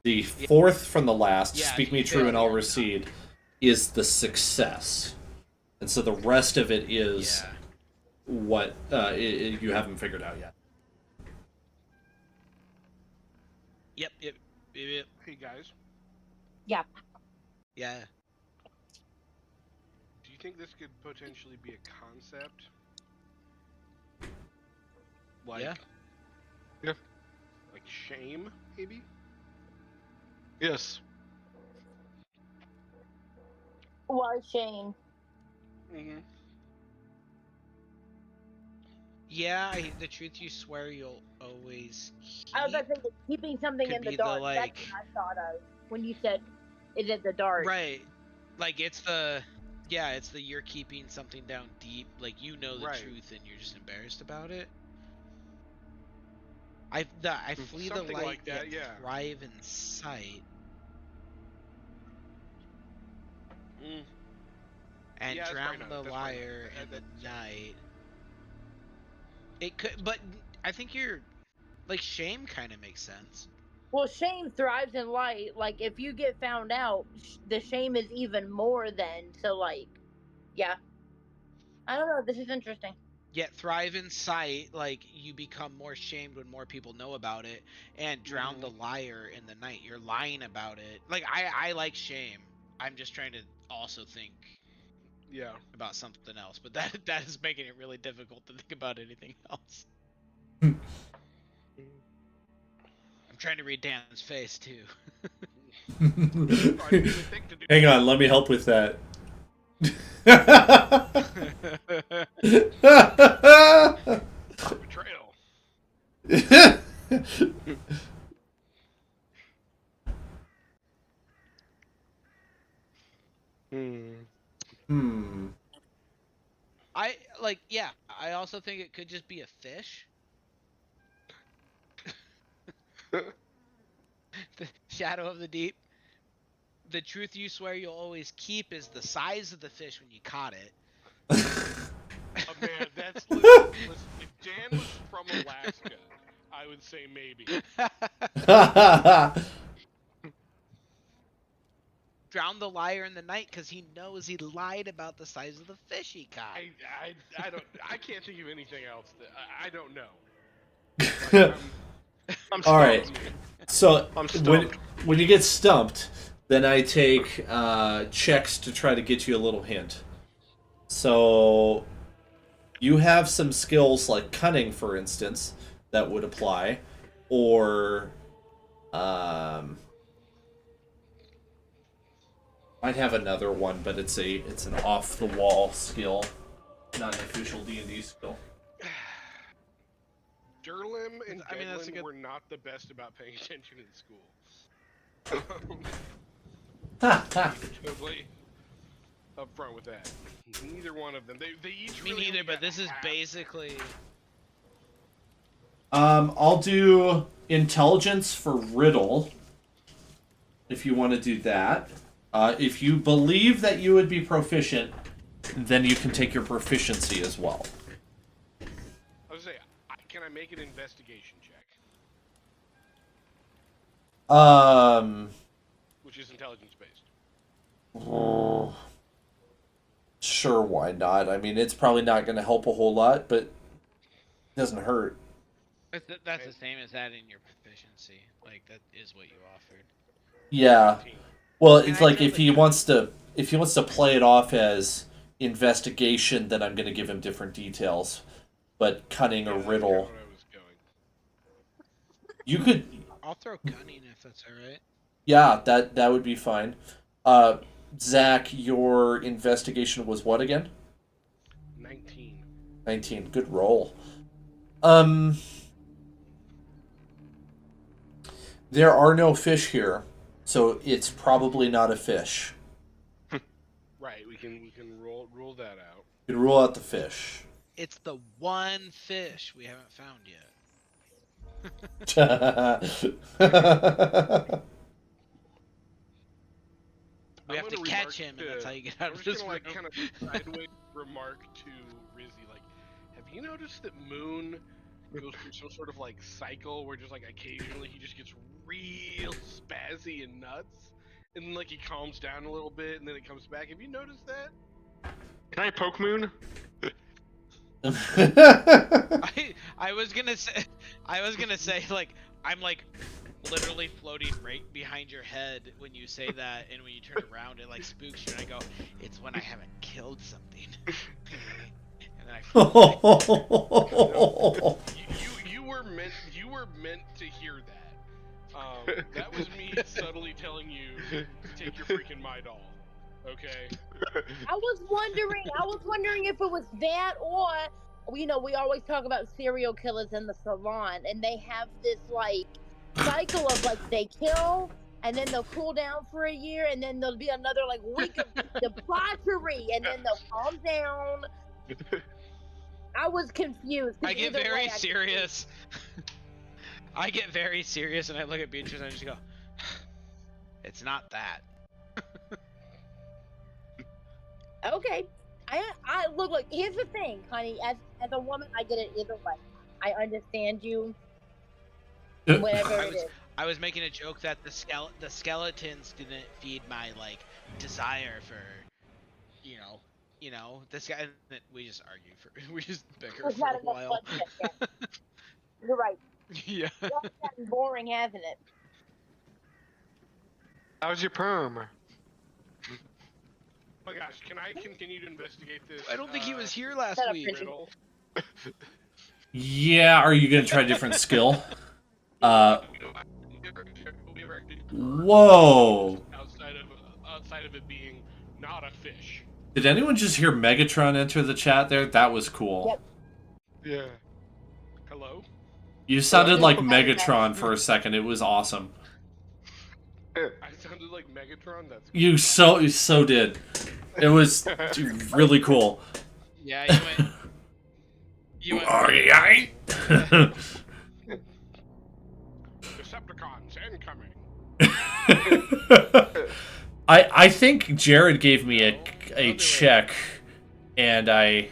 The fourth from the last, speak me true and I'll recede, is the success. And so the rest of it is what you haven't figured out yet. Yep. Hey, guys. Yeah. Yeah. Do you think this could potentially be a concept? Like, Yeah. Like shame, maybe? Yes. Why, Shane? Mm-hmm. Yeah, the truth you swear you'll always keep. I was about to say, keeping something Could in the be dark. the, That's like... what I thought of when you said, is it the dark? Right. Like, it's the... Yeah, it's the you're keeping something down deep. Like, you know the truth and you're just embarrassed about it. I flee the Something light like that, yet yeah. thrive in sight. And Yeah, drown the liar in the night. It could, but I think you're... Like, shame kind of makes sense. Well, shame thrives in light. Like, if you get found out, the shame is even more then. So, like, yeah. I don't know. This is interesting. Yet thrive in sight, like, you become more shamed when more people know about it. And drown the liar in the night. You're lying about it. Like, I like shame. I'm just trying to also think about something else. But that is making it really difficult to think about anything else. I'm trying to read Dan's face, too. Hang on, let me help with that. Betrayal. I also think it could just be a fish. The shadow of the deep. The truth you swear you'll always keep is the size of the fish when you caught it. Oh, man, that's listen. If Dan was from Alaska, I would say maybe. Drown the liar in the night because he knows he lied about the size of the fish he caught. I can't think of anything else. I don't know. Like, I'm stumped. All right. So I'm stumped. when you get stumped, then I take checks to try to get you a little hint. So you have some skills like cunning, for instance, that would apply, or might have another one, but it's an off the wall skill, not an official D&D skill. Durlam and Devlin were not the best about paying attention in school. Totally upfront with that. Neither one of them. They each. Me really neither, only but got this is half. basically. I'll do intelligence for riddle. If you want to do that, if you believe that you would be proficient, then you can take your proficiency as well. I was saying, can I make an investigation check? Which is intelligence based. Sure, why not? I mean, it's probably not going to help a whole lot, but it doesn't hurt. That's the same as that in your proficiency. Like that is what you offered. Yeah. Well, Can it's I like tell if the he wants to play it off as investigation, then I'm going to give him different details. But cunning or riddle, Where I was going. you could. I'll throw cunning if that's all right. Yeah, that would be fine. Zach, your investigation was what again? 19. 19. Good roll. There are no fish here, so it's probably not a fish. Right, we can rule that out. You can rule out the fish. It's the one fish we haven't found yet. We have to catch him, and that's how you get out of this room. Kind of sideways remark to Rizzy, like, have you noticed that Moon goes through some sort of like cycle where just like occasionally he just gets real spazzy and nuts, and then like he calms down a little bit, and then it comes back. Have you noticed that? Can I poke Moon? I was gonna say like I'm like literally floating right behind your head when you say that, and when you turn around it like spooks you, and I go, it's when I haven't killed something. And then I Oh. You were meant to hear that. That was me subtly telling you, take your freaking my doll. Okay. I was wondering if it was that, or we always talk about serial killers in the salon, and they have this like cycle of like they kill and then they'll cool down for a year, and then there'll be another like week of debauchery, and then they'll calm down. I was confused. I get very serious. I get very serious, and I look at Beatrice and I just go, it's not that. Okay. I look, like, here's the thing, honey. As a woman, I get it either way. I understand you. Whatever it is. I was making a joke that the skeletons didn't feed my like desire for, you know, this guy. We just argue we just bicker for a while. You're right. Yeah. It's gotten boring, hasn't it? How's your perm? Oh my gosh, can I continue to investigate this? I don't think he was here last week. Riddle? Yeah, are you gonna try a different skill? Whoa! Outside of it being not a fish. Did anyone just hear Megatron enter the chat there? That was cool. Yep. Yeah. Hello? You sounded like Megatron for a second. It was awesome. I sounded sounded like Megatron. That's You so did. It was really cool. Yeah, you went. Alright. Decepticons incoming. I think Jared gave me a check, and I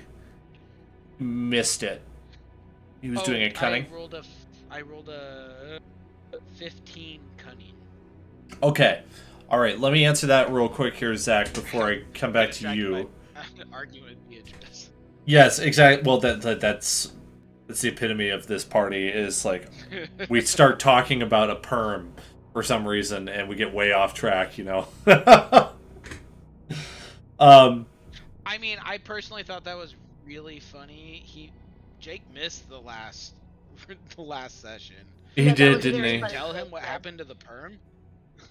missed it. He was doing a cunning. I rolled a 15 cunning. Okay. All right. Let me answer that real quick here, Zach, before I come back to you. Arguing with Beatrice. Yes, exactly. Well, that's the epitome of this party. Is like we start talking about a perm for some reason, and we get way off track. You know. I mean, I personally thought that was really funny. Jake missed the last session. He did, didn't he? Did you tell him what happened to the perm?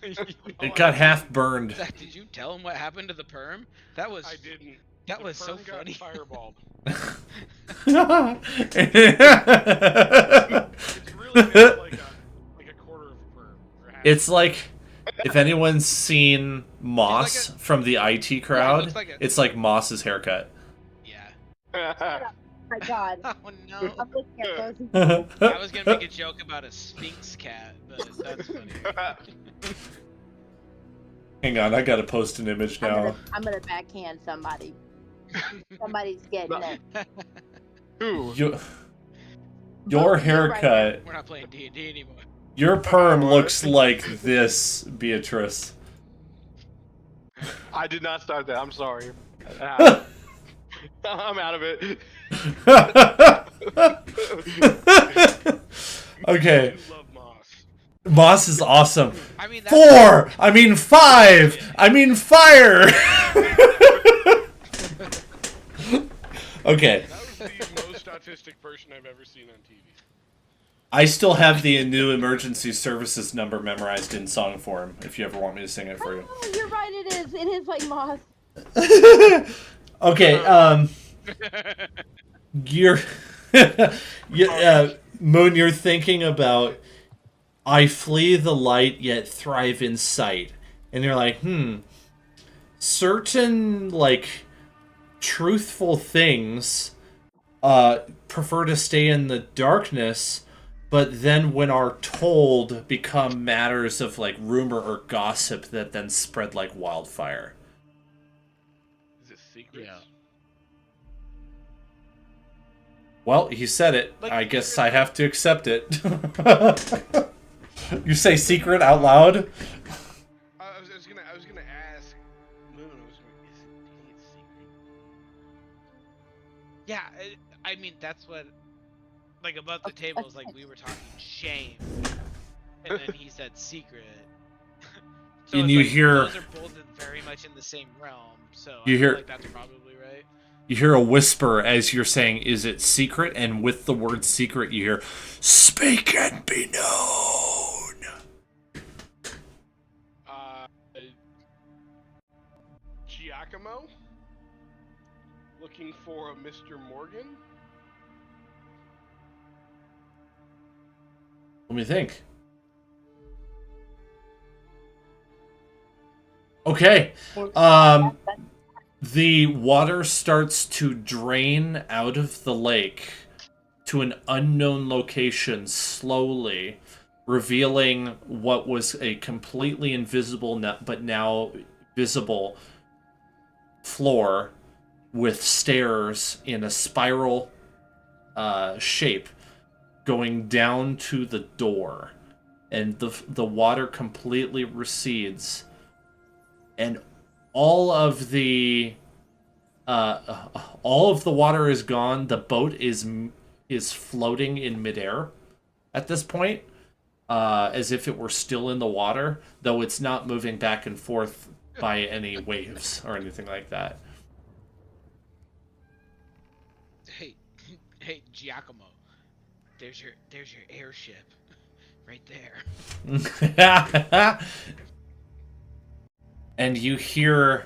It got half burned. Zach, did you tell him what happened to the perm? I didn't. That The was so perm got funny. Fireballed. It's really not like a quarter of a perm. Or half. It's like if anyone's seen Moss from the IT crowd, it's like Moss's haircut. Yeah. My God. Oh no. I'm looking at those. I was gonna make a joke about a Sphinx cat, but that's funny. Hang on, I gotta post an image now. I'm gonna backhand somebody. Somebody's getting it. Who? Your haircut. We're not playing D&D anymore. Your perm looks like this, Beatrice. I did not start that. I'm sorry. I'm out of it. Okay. You love Moss. Moss is awesome. I mean, 4! I mean 5! I mean fire! Okay. That was the most autistic person I've ever seen on TV. I still have the new emergency services number memorized in song form, if you ever want me to sing it for you. Oh, you're right, it is. It is like moss. Okay, you're... Moon, you're thinking about I flee the light yet thrive in sight. And you're like, certain, like, truthful things prefer to stay in the darkness, but then when are told become matters of, like, rumor or gossip that then spread like wildfire. Is it secrets? Yeah. Well, he said it. Like, I guess I have to accept it. You say secret out loud? I was gonna ask Moon. Is it secret? Yeah, I mean, that's what, like, above the table is like we were talking shame, and then he said secret. So And it's you like, hear... those are both very much in the same realm, so You I hear... feel like that's probably right. You hear a whisper as you're saying, is it secret? And with the word secret, you hear, speak and be known. Giacomo? Looking for a Mr. Morgan? Let me think. Okay. The water starts to drain out of the lake to an unknown location slowly, revealing what was a completely invisible but now visible floor with stairs in a spiral shape going down to the door. And the water completely recedes, and all of the water is gone. The boat is floating in midair at this point, as if it were still in the water, though it's not moving back and forth by any waves or anything like that. Hey, Giacomo, there's your airship, right there. And you hear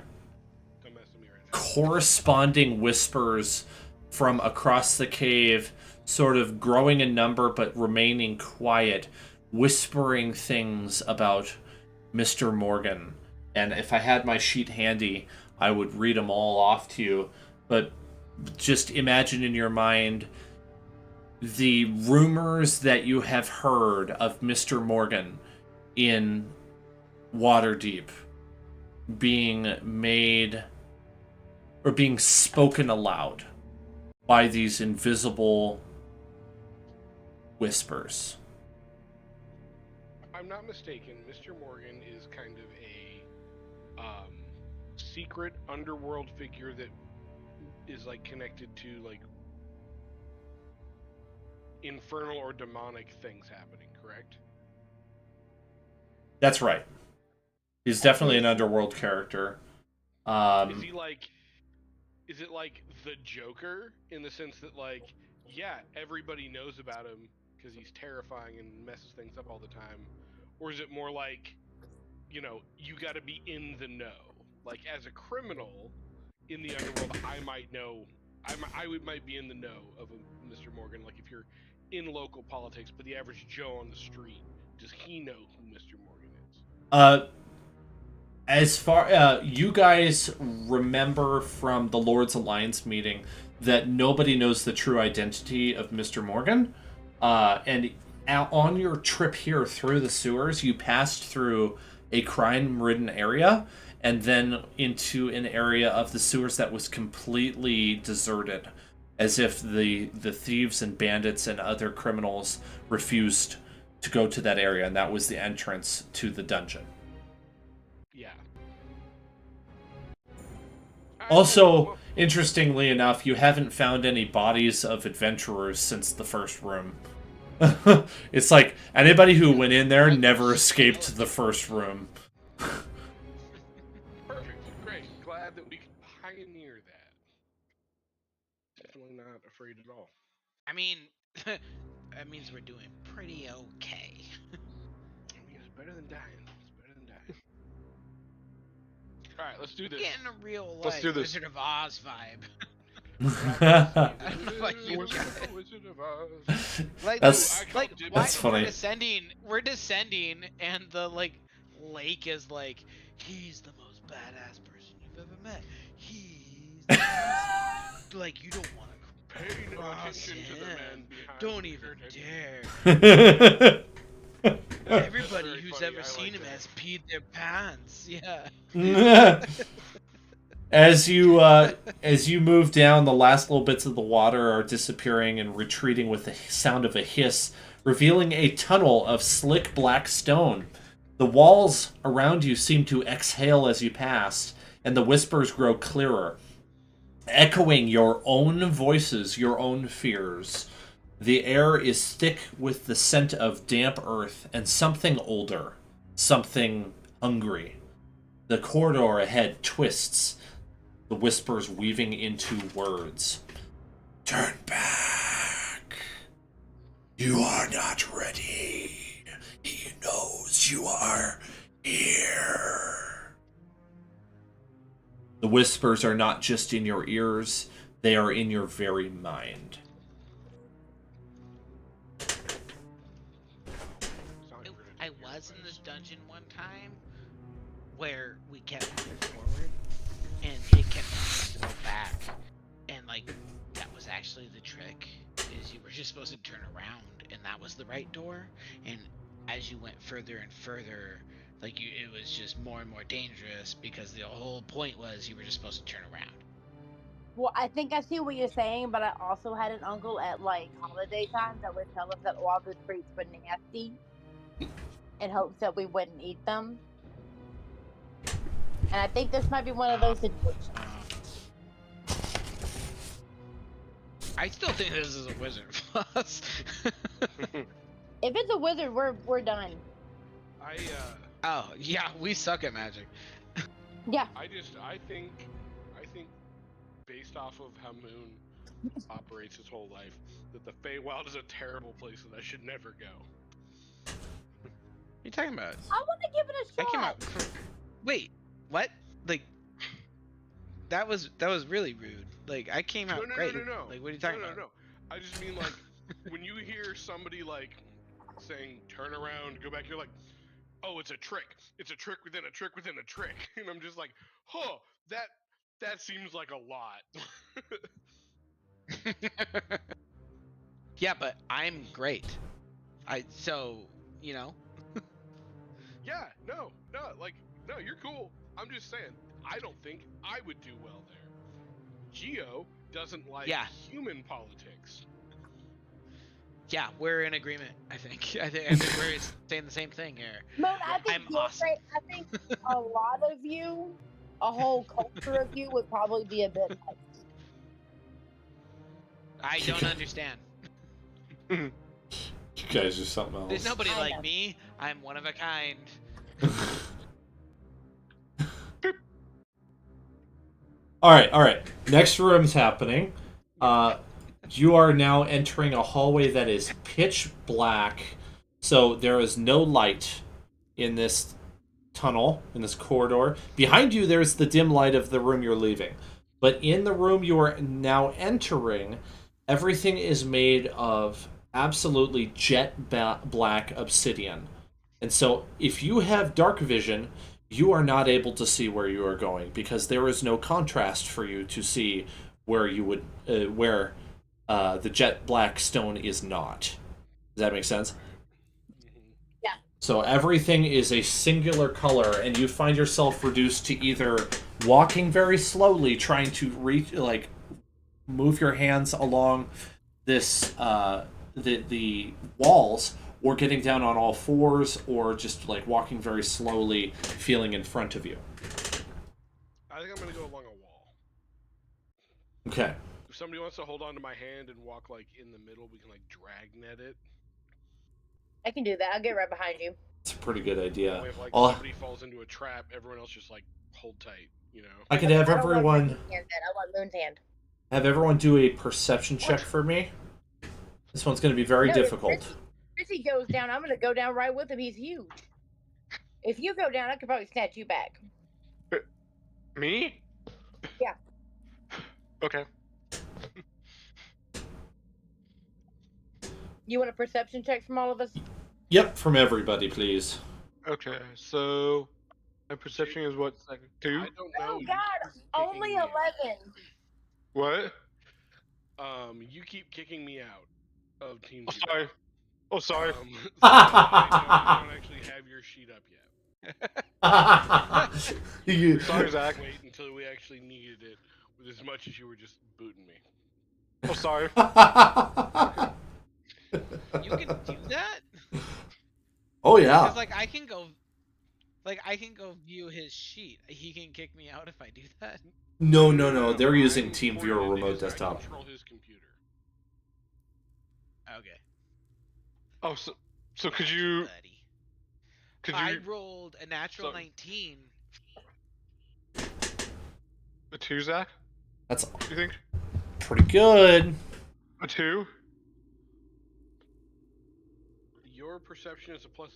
corresponding whispers from across the cave, sort of growing in number but remaining quiet, whispering things about Mr. Morgan. And if I had my sheet handy, I would read them all off to you. But just imagine in your mind the rumors that you have heard of Mr. Morgan in Waterdeep being made or being spoken aloud by these invisible whispers. If I'm not mistaken, Mr. Morgan is kind of a secret underworld figure that is like connected to like infernal or demonic things happening, correct? That's right. He's definitely an underworld character. Is he like, is it like the Joker in the sense that like, yeah, everybody knows about him because he's terrifying and messes things up all the time? Or is it more like, you know, you got to be in the know? Like as a criminal in the underworld, I might know, might be in the know of a Mr. Morgan. Like if you're in local politics, but the average Joe on the street, does he know who Mr. Morgan is? As far you guys remember from the Lord's Alliance meeting that nobody knows the true identity of Mr. Morgan, and on your trip here through the sewers, you passed through a crime-ridden area and then into an area of the sewers that was completely deserted, as if the thieves and bandits and other criminals refused to go to that area, and that was the entrance to the dungeon. Yeah. Also, interestingly enough, you haven't found any bodies of adventurers since the first room. It's like anybody who went in there never escaped the first room. Perfect. Great. Glad that we could pioneer that. Definitely not afraid at all. I mean, that means we're doing pretty okay. It's better than dying. It's better than dying. All right, let's do this. Getting a real Let's like do this. Wizard of Oz vibe. Like you Wizard guys. Wizard of Oz. Like, That's- like That's why funny. We're descending, and the like lake is like, he's the most badass person you've ever met. He's the most, like you don't want to Pay no cross attention to the him. man behind Don't the even curtain. dare. That's Everybody very who's funny. ever I seen like him that. has peed their pants. Yeah. As you move down, the last little bits of the water are disappearing and retreating with the sound of a hiss, revealing a tunnel of slick black stone. The walls around you seem to exhale as you pass, and the whispers grow clearer, echoing your own voices, your own fears. The air is thick with the scent of damp earth and something older, something hungry. The corridor ahead twists, the whispers weaving into words. Turn back. You are not ready. He knows you are here. The whispers are not just in your ears, they are in your very mind. I was in this dungeon one time where we kept moving forward and it kept telling us to go back, and like that was actually the trick, is you were just supposed to turn around and that was the right door, and as you went further and further, like it was just more and more dangerous because the whole point was you were just supposed to turn around. Well, I think I see what you're saying, but I also had an uncle at like holiday times that would tell us that all the treats were nasty in hopes that we wouldn't eat them. And I think this might be one of those situations. I still think this is a Wizard of Oz. If it's a wizard, we're done. Oh yeah, we suck at magic. Yeah. I think based off of how Moon operates his whole life, that the Feywild is a terrible place that I should never go. What are you talking about? I want to give it a I shot. came out. Wait, what? Like, that was really rude. Like, I came out great. No. Like, what are you talking about? No. I just mean like when you hear somebody like saying "turn around, go back," you're like, "Oh, it's a trick. It's a trick within a trick within a trick," and I'm just like, "Huh, that seems like a lot." Yeah, but I'm great. So you know. Yeah, no, like, no, you're cool. I'm just saying, I don't think I would do well there. Geo doesn't like Yeah. human politics. Yeah, we're in agreement. I think. I think we're saying the same thing here. Moon, I think I'm you're awesome. great. I think a lot of you, a whole culture of you, would probably be a bit much. I don't understand. You guys are something else. There's nobody I like know. me. I'm one of a kind. All right. Next room's happening. You are now entering a hallway that is pitch black. So there is no light in this tunnel, in this corridor. Behind you, there's the dim light of the room you're leaving. But in the room you are now entering, everything is made of absolutely jet black obsidian. And so if you have dark vision, you are not able to see where you are going because there is no contrast for you to see where you would where the jet black stone is not. Does that make sense? Yeah. So everything is a singular color, and you find yourself reduced to either walking very slowly, trying to reach, like, move your hands along this the walls, or getting down on all fours, or just like walking very slowly, feeling in front of you. I think I'm gonna go along a wall. Okay. If somebody wants to hold on to my hand and walk like in the middle, we can like dragnet it. I can do that. I'll get right behind you. It's a pretty good idea. If like Oh, somebody falls into a trap, everyone else just like hold tight, you know. I could have I don't want everyone Moon's hand then. I want Moon's hand. do a perception check for me. This one's going to be very No, difficult. Chrissy goes down. I'm gonna go down right with him. He's huge. If you go down, I could probably snatch you back. Me? Yeah. Okay. You want a perception check from all of us? Yep, from everybody, please. Okay, so my perception is what? 2? I don't know. Oh you God, keep kicking only me out. 11. What? You keep kicking me out of Team Oh, Zero. sorry. Oh, sorry. So I don't actually have your sheet up yet. You- Sorry, Zach. Wait until we actually needed it, with as much as you were just booting me. Oh, sorry. You can do that? Oh yeah. Because like I can go view his sheet. He can kick me out if I do that. No. They're I'm using TeamViewer coordinated remote as I desktop. control his computer. Okay. Oh, so could you? Buddy. Could I you? rolled a natural So- 19. A 2, Zach? That's You think? pretty good. A 2? Your perception is a +0.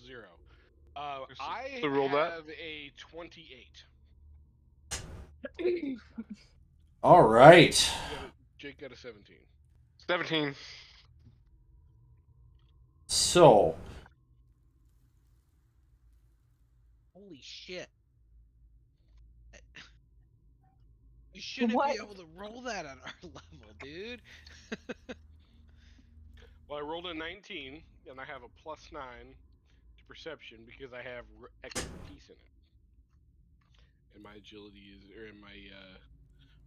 So- I so roll that. have a 28. All right. Jake got a 17. 17. So, Holy shit. You shouldn't What? be able to roll that at our level, dude. Well, I rolled a 19, and I have a +9 to perception because I have expertise in it, and my agility is, or my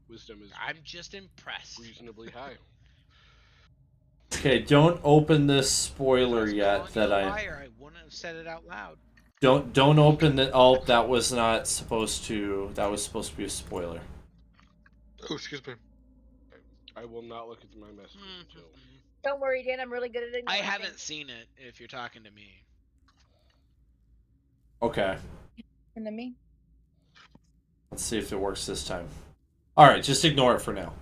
wisdom is I'm just impressed. reasonably high. okay, don't open this spoiler If I was yet calling that you a I liar, I wouldn't have said it out loud. don't open the oh, that was not supposed to be a spoiler. Oh, excuse me. I will not look at my messages until. Don't worry, Dan. I'm really good at it. I haven't seen it if you're talking to me. Okay. And to me. Let's see if it works this time. All right, just ignore it for now.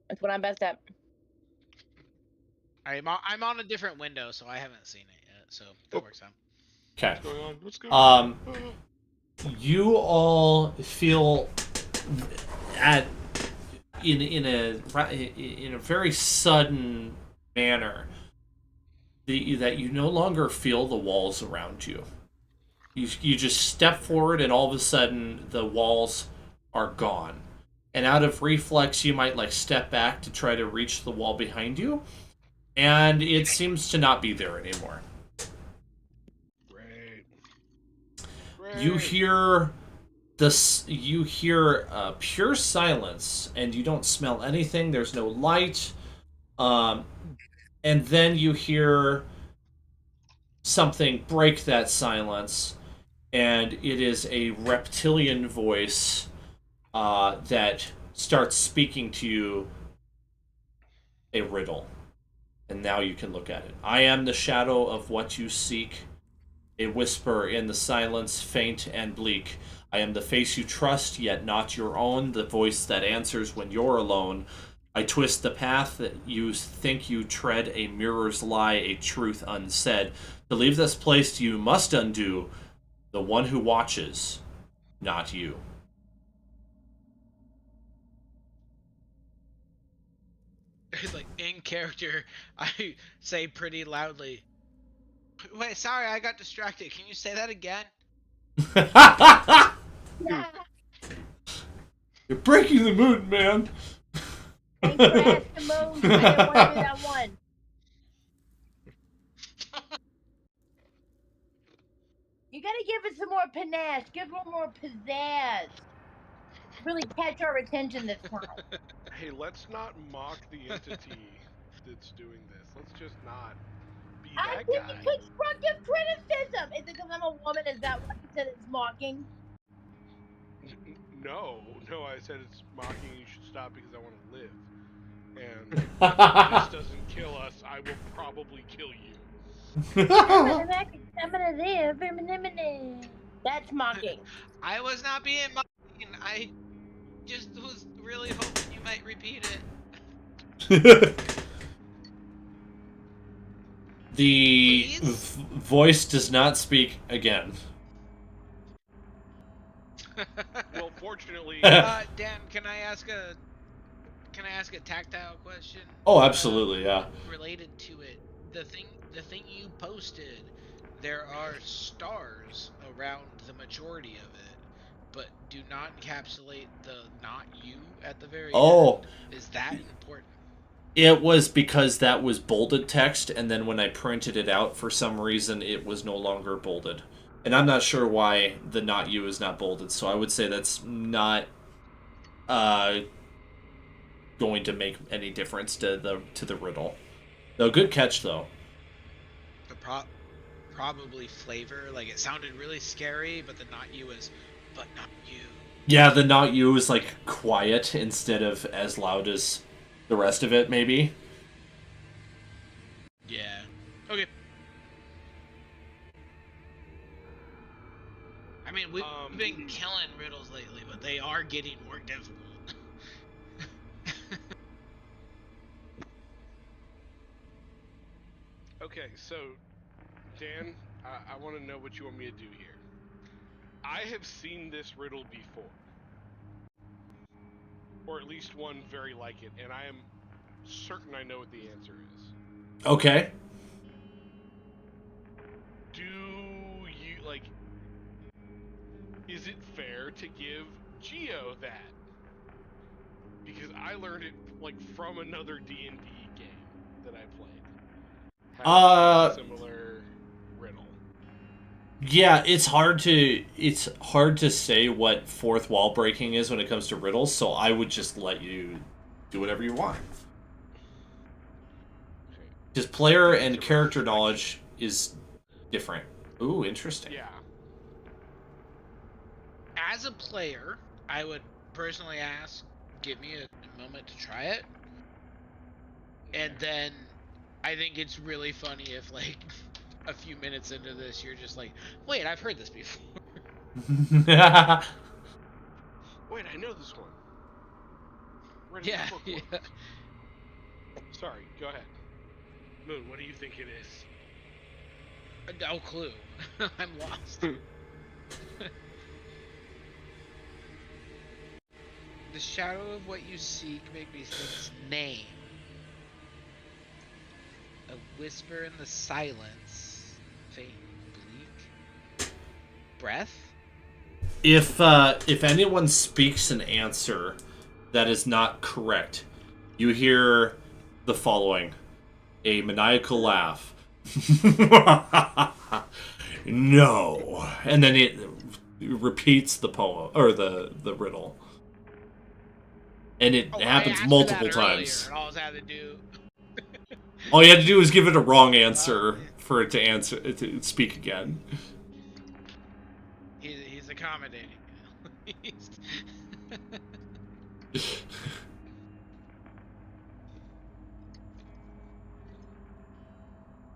That's what I'm best at. I'm on a different window, so I haven't seen it yet. So that works out. Okay. What's going on? What's going on? You all feel in a very sudden manner that you no longer feel the walls around you. You just step forward, and all of a sudden the walls are gone. And out of reflex, you might like step back to try to reach the wall behind you, and it seems to not be there anymore. Great. You hear pure silence, and you don't smell anything. There's no light, and then you hear something break that silence, and it is a reptilian voice that starts speaking to you a riddle. And now you can look at it. I am the shadow of what you seek, a whisper in the silence, faint and bleak. I am the face you trust, yet not your own, the voice that answers when you're alone. I twist the path that you think you tread, a mirror's lie, a truth unsaid. To leave this place you must undo, the one who watches, not you. Like in character, I say pretty loudly. Wait, sorry, I got distracted. Can you say that again? You're breaking the mood, man. Thanks for asking, Moon. I didn't want to do that one. You gotta give it some more panache. Give it a little more pizzazz. Really catch our attention this time. Hey, let's not mock the entity that's doing this. Let's just not be I that give guy. you constructive criticism. Is it because I'm a woman? Is that why you said it's mocking? No, I said it's mocking. You should stop because I want to live. And if this doesn't kill us, I will probably kill you. I'm gonna live. That's mocking. I was not being mocking. I just was really hoping you might repeat it. The voice does not speak again. Well, fortunately, Dan, can I ask a tactile question? Oh, absolutely, yeah. Related to it, the thing you posted, there are stars around the majority of it, but do not encapsulate the "not you" at the very end. Is that important? It was because that was bolded text, and then when I printed it out, for some reason, it was no longer bolded. And I'm not sure why the "not you" is not bolded, so I would say that's not going to make any difference to the riddle. No, good catch though. The probably flavor, like it sounded really scary, but the "not you" is, but not you. Yeah, the "not you" is like quiet instead of as loud as the rest of it, maybe. Yeah. Okay. I mean, we've been killing riddles lately, but they are getting more difficult. okay, so Dan, I want to know what you want me to do here. I have seen this riddle before, or at least one very like it, and I am certain I know what the answer is. Okay. Do you, like, is it fair to give Geo that? Because I learned it, like, from another D&D game that I played. Had a similar riddle. Yeah, it's hard to say what fourth wall breaking is when it comes to riddles, so I would just let you do whatever you want. Because player and character knowledge is different. Ooh, interesting. Yeah. As a player, I would personally ask, give me a moment to try it. And then I think it's really funny if, like, a few minutes into this, you're just like, wait, I've heard this before. Wait, I know this one. Yeah. Sorry, go ahead. Moon, what do you think it is? No clue. I'm lost. The shadow of what you seek make me think's name. A whisper in the silence. Faint, bleak. Breath? If anyone speaks an answer that is not correct, you hear the following: a maniacal laugh. No, and then it repeats the poem or the riddle, and it I happens asked multiple that earlier, times. and all I had to do. All you had to do was give it a wrong answer for it to speak again. He's accommodating.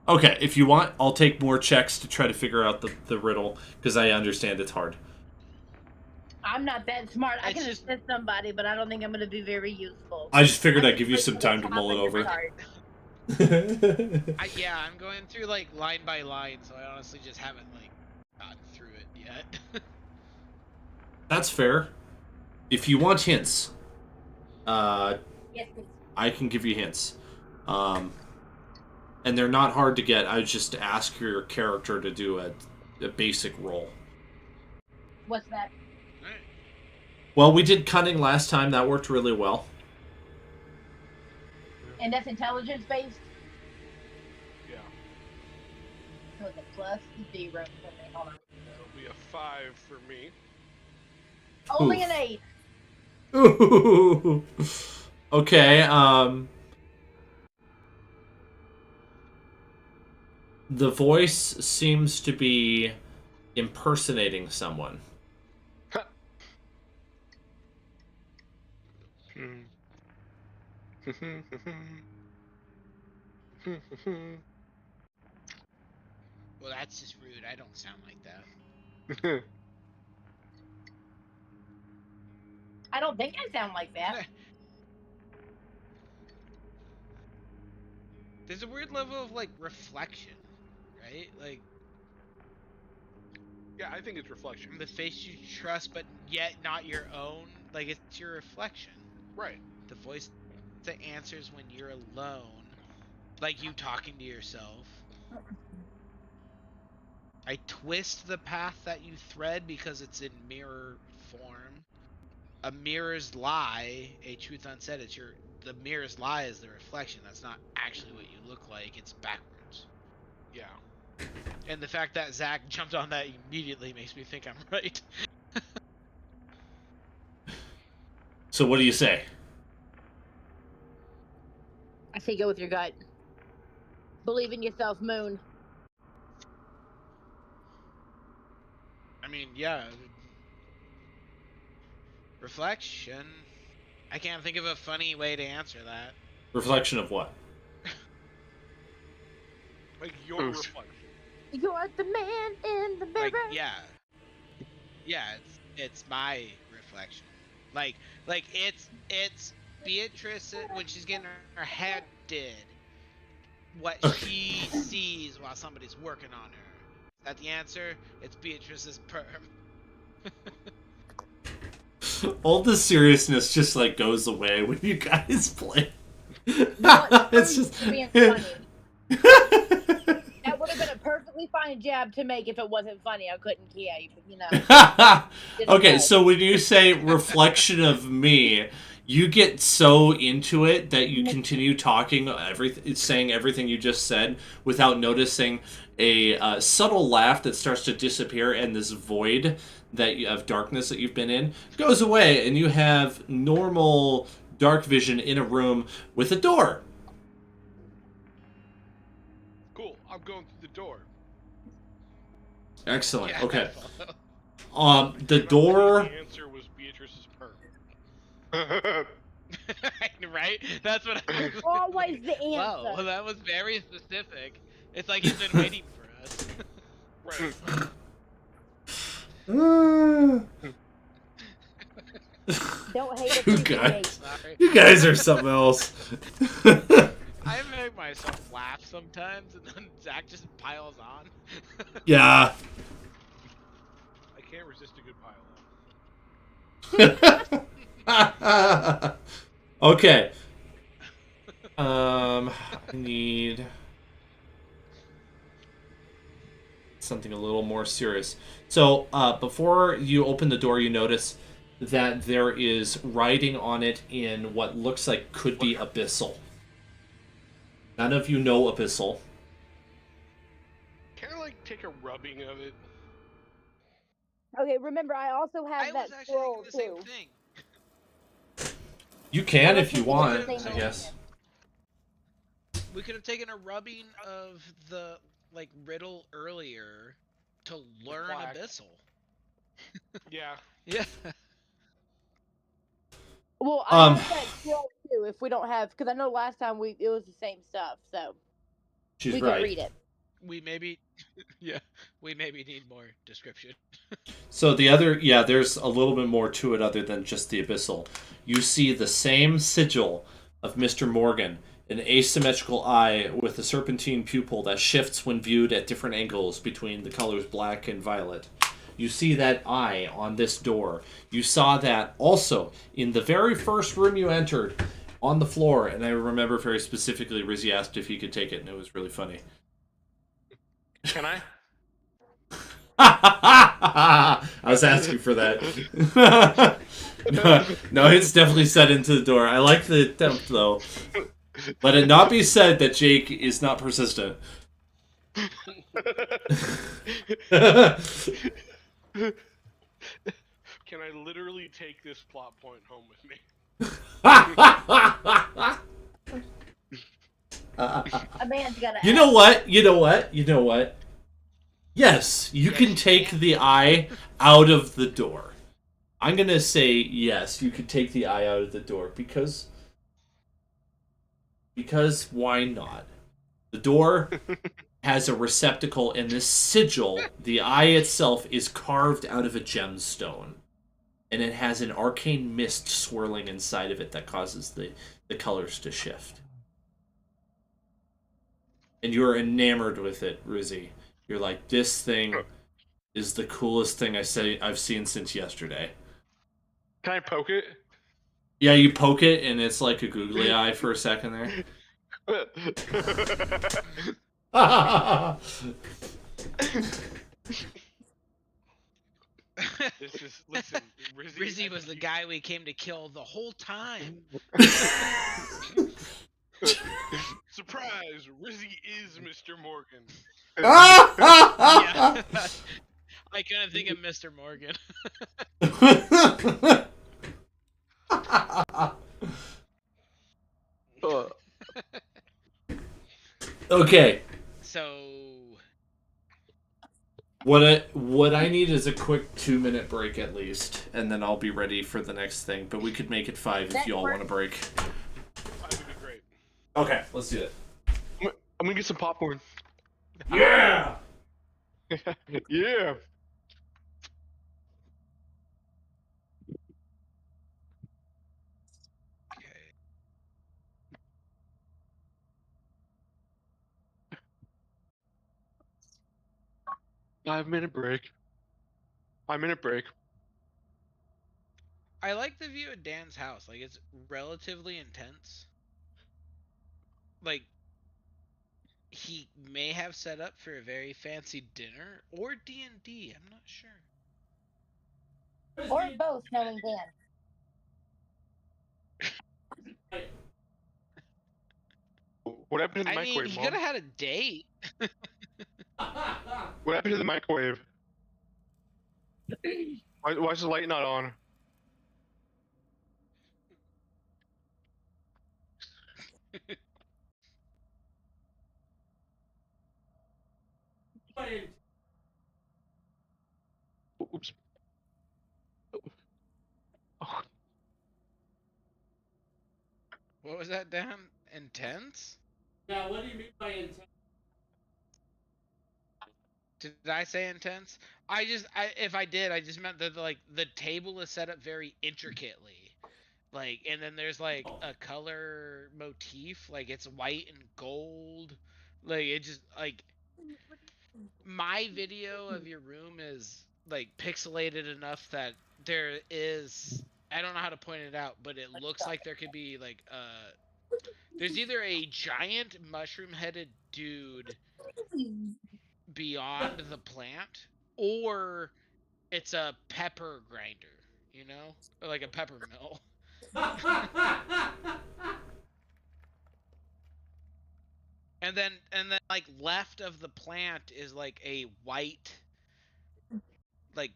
Okay, if you want, I'll take more checks to try to figure out the riddle, because I understand it's hard. I'm not that smart. I It's can just- assist somebody, but I don't think I'm going to be very useful. I just figured I I'd can give you put some the time to top mull it of your over. chart. Yeah, I'm going through like line by line, so I honestly just haven't like gotten through it yet. That's fair. If you want hints, Yes, please. I can give you hints. And they're not hard to get. I just ask your character to do a basic roll. What's that? Alright. Well, we did cunning last time. That worked really well. And that's intelligence based? Yeah. So it's a plus 0 for me. Hold on. That'll be a 5 for me. Only Oof. an 8. Ooh. Okay, the voice seems to be impersonating someone. Well, that's just rude. I don't sound like that. I don't think I sound like that. There's a weird level of like reflection, right? Like Yeah, I think it's reflection. the face you trust, but yet not your own. Like it's your reflection. Right. The voice that answers when you're alone, like you talking to yourself. I twist the path that you thread because it's in mirror form. A mirror's lie, a truth unsaid. The mirror's lie is the reflection. That's not actually what you look like. It's backwards. Yeah. And the fact that Zach jumped on that immediately makes me think I'm right. So what do you say? I say go with your gut. Believe in yourself, Moon. I mean, yeah. Reflection. I can't think of a funny way to answer that. Reflection of what? Like your reflection. You're the man in the mirror. Like, yeah. Yeah, it's my reflection. Like it's Beatrice when she's getting her head did. What she sees while somebody's working on her. Is that the answer? It's Beatrice's perm. All the seriousness just like goes away when you guys play. No, It's just being funny. That would have been a perfectly fine jab to make if it wasn't funny. I couldn't care, you know. Okay, so when you say reflection of me, you get so into it that you continue talking saying everything you just said without noticing a subtle laugh that starts to disappear, and this void of darkness that you've been in goes away, and you have normal dark vision in a room with a door. Cool. I'm going through the door. Excellent. Yeah, Okay. The And door. the answer was Beatrice's perm. Right? That's what I was Always the answer. Wow, well, that was very specific. It's like he's been waiting for us. Right. Don't hate You it. guys, Sorry. you guys are something else. I make myself laugh sometimes, and then Zach just piles on. Yeah. I can't resist a good pile on. Okay. I need. something a little more serious. So before you open the door, you notice that there is writing on it in what looks like could be abyssal. None of you know abyssal. Can I like take a rubbing of it? Okay, remember I also have I that was actually scroll thinking the too. same thing. You can We're if you taking it at want, the same I time. guess. We could have taken a rubbing of the like riddle earlier to learn Black. abyssal. Yeah. Yeah. Well, I have that scroll too. If we don't have, because I know last time it was the same stuff, so She's we right. can read it. We maybe need more description. So the other, yeah, there's a little bit more to it other than just the abyssal. You see the same sigil of Mr. Morgan, an asymmetrical eye with a serpentine pupil that shifts when viewed at different angles between the colors black and violet. You see that eye on this door. You saw that also in the very first room you entered on the floor, and I remember very specifically Rizzy asked if he could take it, and it was really funny. Can I? I was asking for that. No, it's definitely set into the door. I like the attempt, though. Let it not be said that Jake is not persistent. Can I literally take this plot point home with me? A man's gotta. You know what? You know what? You know what? Yes, you can take the eye out of the door. I'm gonna say yes, you could take the eye out of the door because why not? The door has a receptacle, and this sigil, the eye itself, is carved out of a gemstone. And it has an arcane mist swirling inside of it that causes the colors to shift. And you're enamored with it, Rizzy. You're like, this thing is the coolest thing I've seen since yesterday. Can I poke it? Yeah, you poke it, and it's like a googly eye for a second there. Listen, Rizzy was the guy we came to kill the whole time. Surprise! Rizzy is Mr. Morgan. Yeah. I couldn't think of Mr. Morgan. Okay. So What I need is a quick 2-minute break at least, and then I'll be ready for the next thing. But we could make it 5 if you all want to break. 5 would be great. Okay, let's do it. I'm gonna get some popcorn. Yeah. Yeah. okay. 5-minute break. 5-minute break. I like the view of Dan's house. Like it's relatively intense. Like he may have set up for a very fancy dinner or D&D. I'm not sure. Or both, knowing Dan. What happened to the I mean, microwave, he Mom? could have had a date. What happened to the microwave? Why is the light not on? Oops. Oh, What was that, Dan? Intense? Yeah, what do you mean by intense? Did I say intense? If I did, I just meant that like the table is set up very intricately. Like, and then there's like a color motif, like it's white and gold. Like it just like my video of your room is like pixelated enough that there is, I don't know how to point it out, but it looks like there could be like there's either a giant mushroom headed dude beyond the plant, or it's a pepper grinder, you know, or like a pepper mill. And then like left of the plant is like a white, like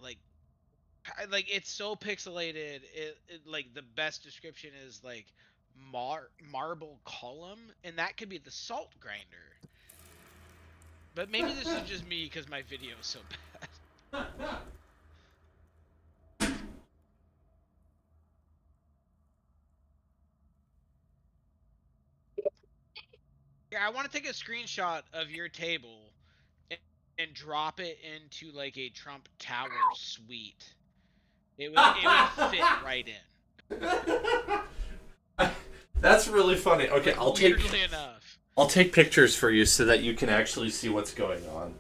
like it's so pixelated. Like the best description is like marble column, and that could be the salt grinder. But maybe this is just me because my video is so bad. Yeah, I want to take a screenshot of your table and drop it into like a Trump Tower suite. It would fit right in. That's really funny. Okay, like, weirdly enough. I'll take pictures for you so that you can actually see what's going on.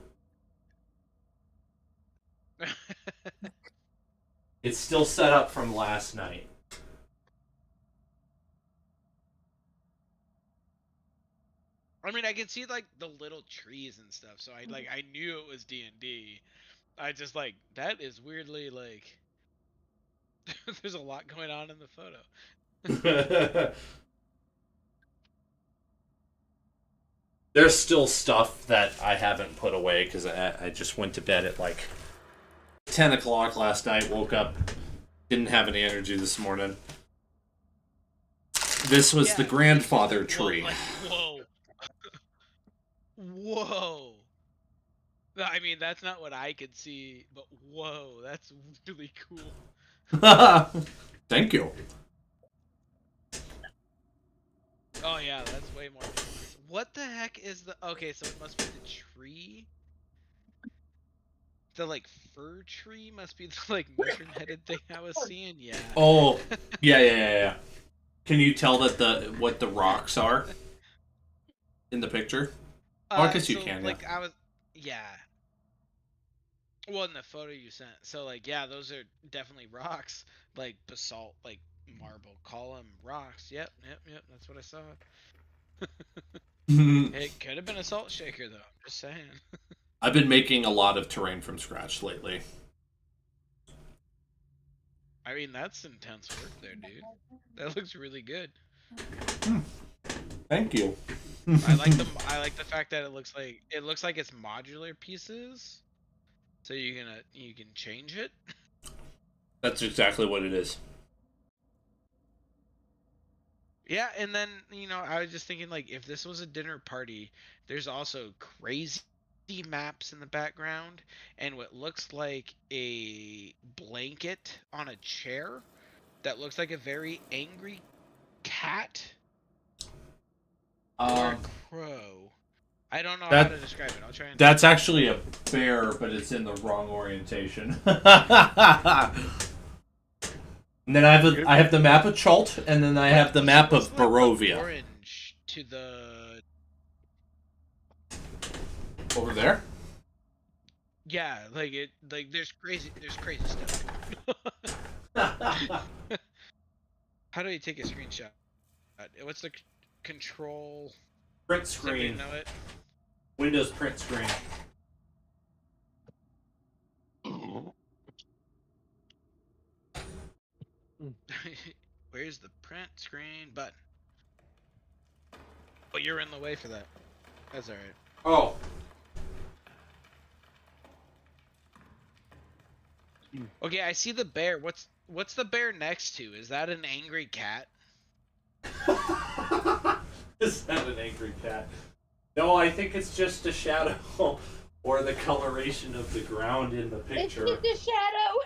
It's still set up from last night. I mean, I can see like the little trees and stuff, so I knew it was D&D. I just like that is weirdly like there's a lot going on in the photo. There's still stuff that I haven't put away because I just went to bed at like 10 o'clock last night, woke up, didn't have any energy this morning. This was the grandfather tree. Whoa. Whoa. I mean, that's not what I could see, but whoa, that's really cool. Thank you. Oh yeah, that's way more dangerous. What the heck is the... Okay, so it must be the tree? The, like, fir tree must be the, like, mushroom-headed thing I was seeing? Yeah. Oh, yeah. Can you tell that what the rocks are in the picture? Oh, I guess you can, like, yeah. Yeah. Well, in the photo you sent. So, like, yeah, those are definitely rocks. Like, basalt, like, marble column rocks. Yep, that's what I saw. It could have been a salt shaker, though. I'm just saying. I've been making a lot of terrain from scratch lately. I mean, that's intense work there, dude. That looks really good. Thank you. I like the fact that it looks like it's modular pieces, so you can change it. That's exactly what it is. Yeah, and then I was just thinking, like, if this was a dinner party, there's also crazy maps in the background and what looks like a blanket on a chair that looks like a very angry cat or a crow. I don't know how to describe it. I'll try and... That's actually a bear, but it's in the wrong orientation. And then I have the map of Chult, and then I have the map of Barovia. Orange to the... Over there? Yeah, there's crazy stuff. How do you take a screenshot? What's the control? Print screen. Know it? Windows print screen. Where's the print screen button? Oh, you're in the way for that. That's alright. Oh. Okay, I see the bear. What's the bear next to? Is that an angry cat? Is that an angry cat? No, I think it's just a shadow or the coloration of the ground in the picture. It's just a shadow.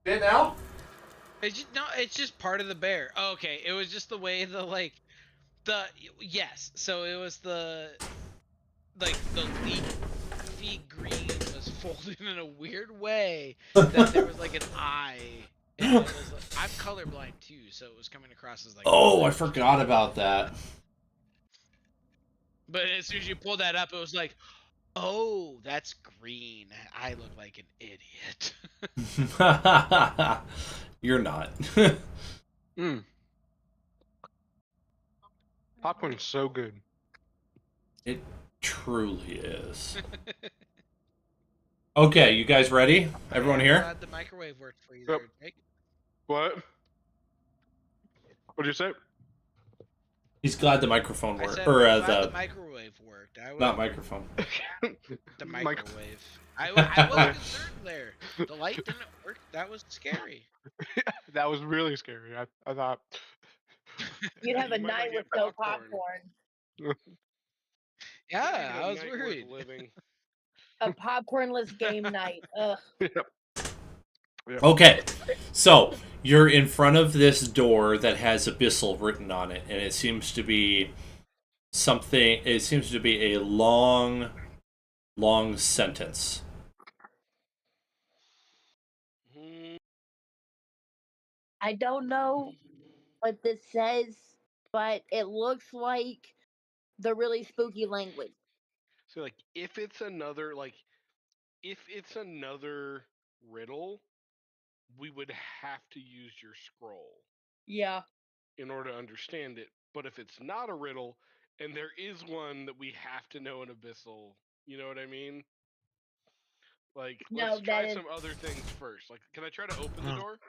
And now? It's just part of the bear. Oh, okay, it was just the way yes. So it was the leafy green was folded in a weird way that there was like an eye. And it was I'm colorblind too, so it was coming across as like... Oh, I forgot about that. But as soon as you pulled that up, it was like, oh, that's green. I look like an idiot. You're not. Popcorn's so good. It truly is. Okay, you guys ready? Everyone I'm here? glad the microwave worked for you Yep. there, Jake. What? What'd you say? He's glad the microphone I worked. said, Or I'm glad the the microwave worked. not microphone. The Mic- microwave. I was concerned there. The light didn't work. That was scary. That was really scary. I thought. You'd have You a might not night get with no popcorn. popcorn. Yeah, Not even a I was night worried. worth living. A popcornless game night. Ugh. Okay, so you're in front of this door that has abyssal written on it, and it seems to be something. It seems to be a long sentence. Hmm. I don't know what this says, but it looks like the really spooky language. So like, if it's another riddle, we would have to use your scroll Yeah. in order to understand it. But if it's not a riddle, and there is one that we have to know in Abyssal, you know what I mean? Like, No, let's try that is some other things first. Like, can I try to open the door?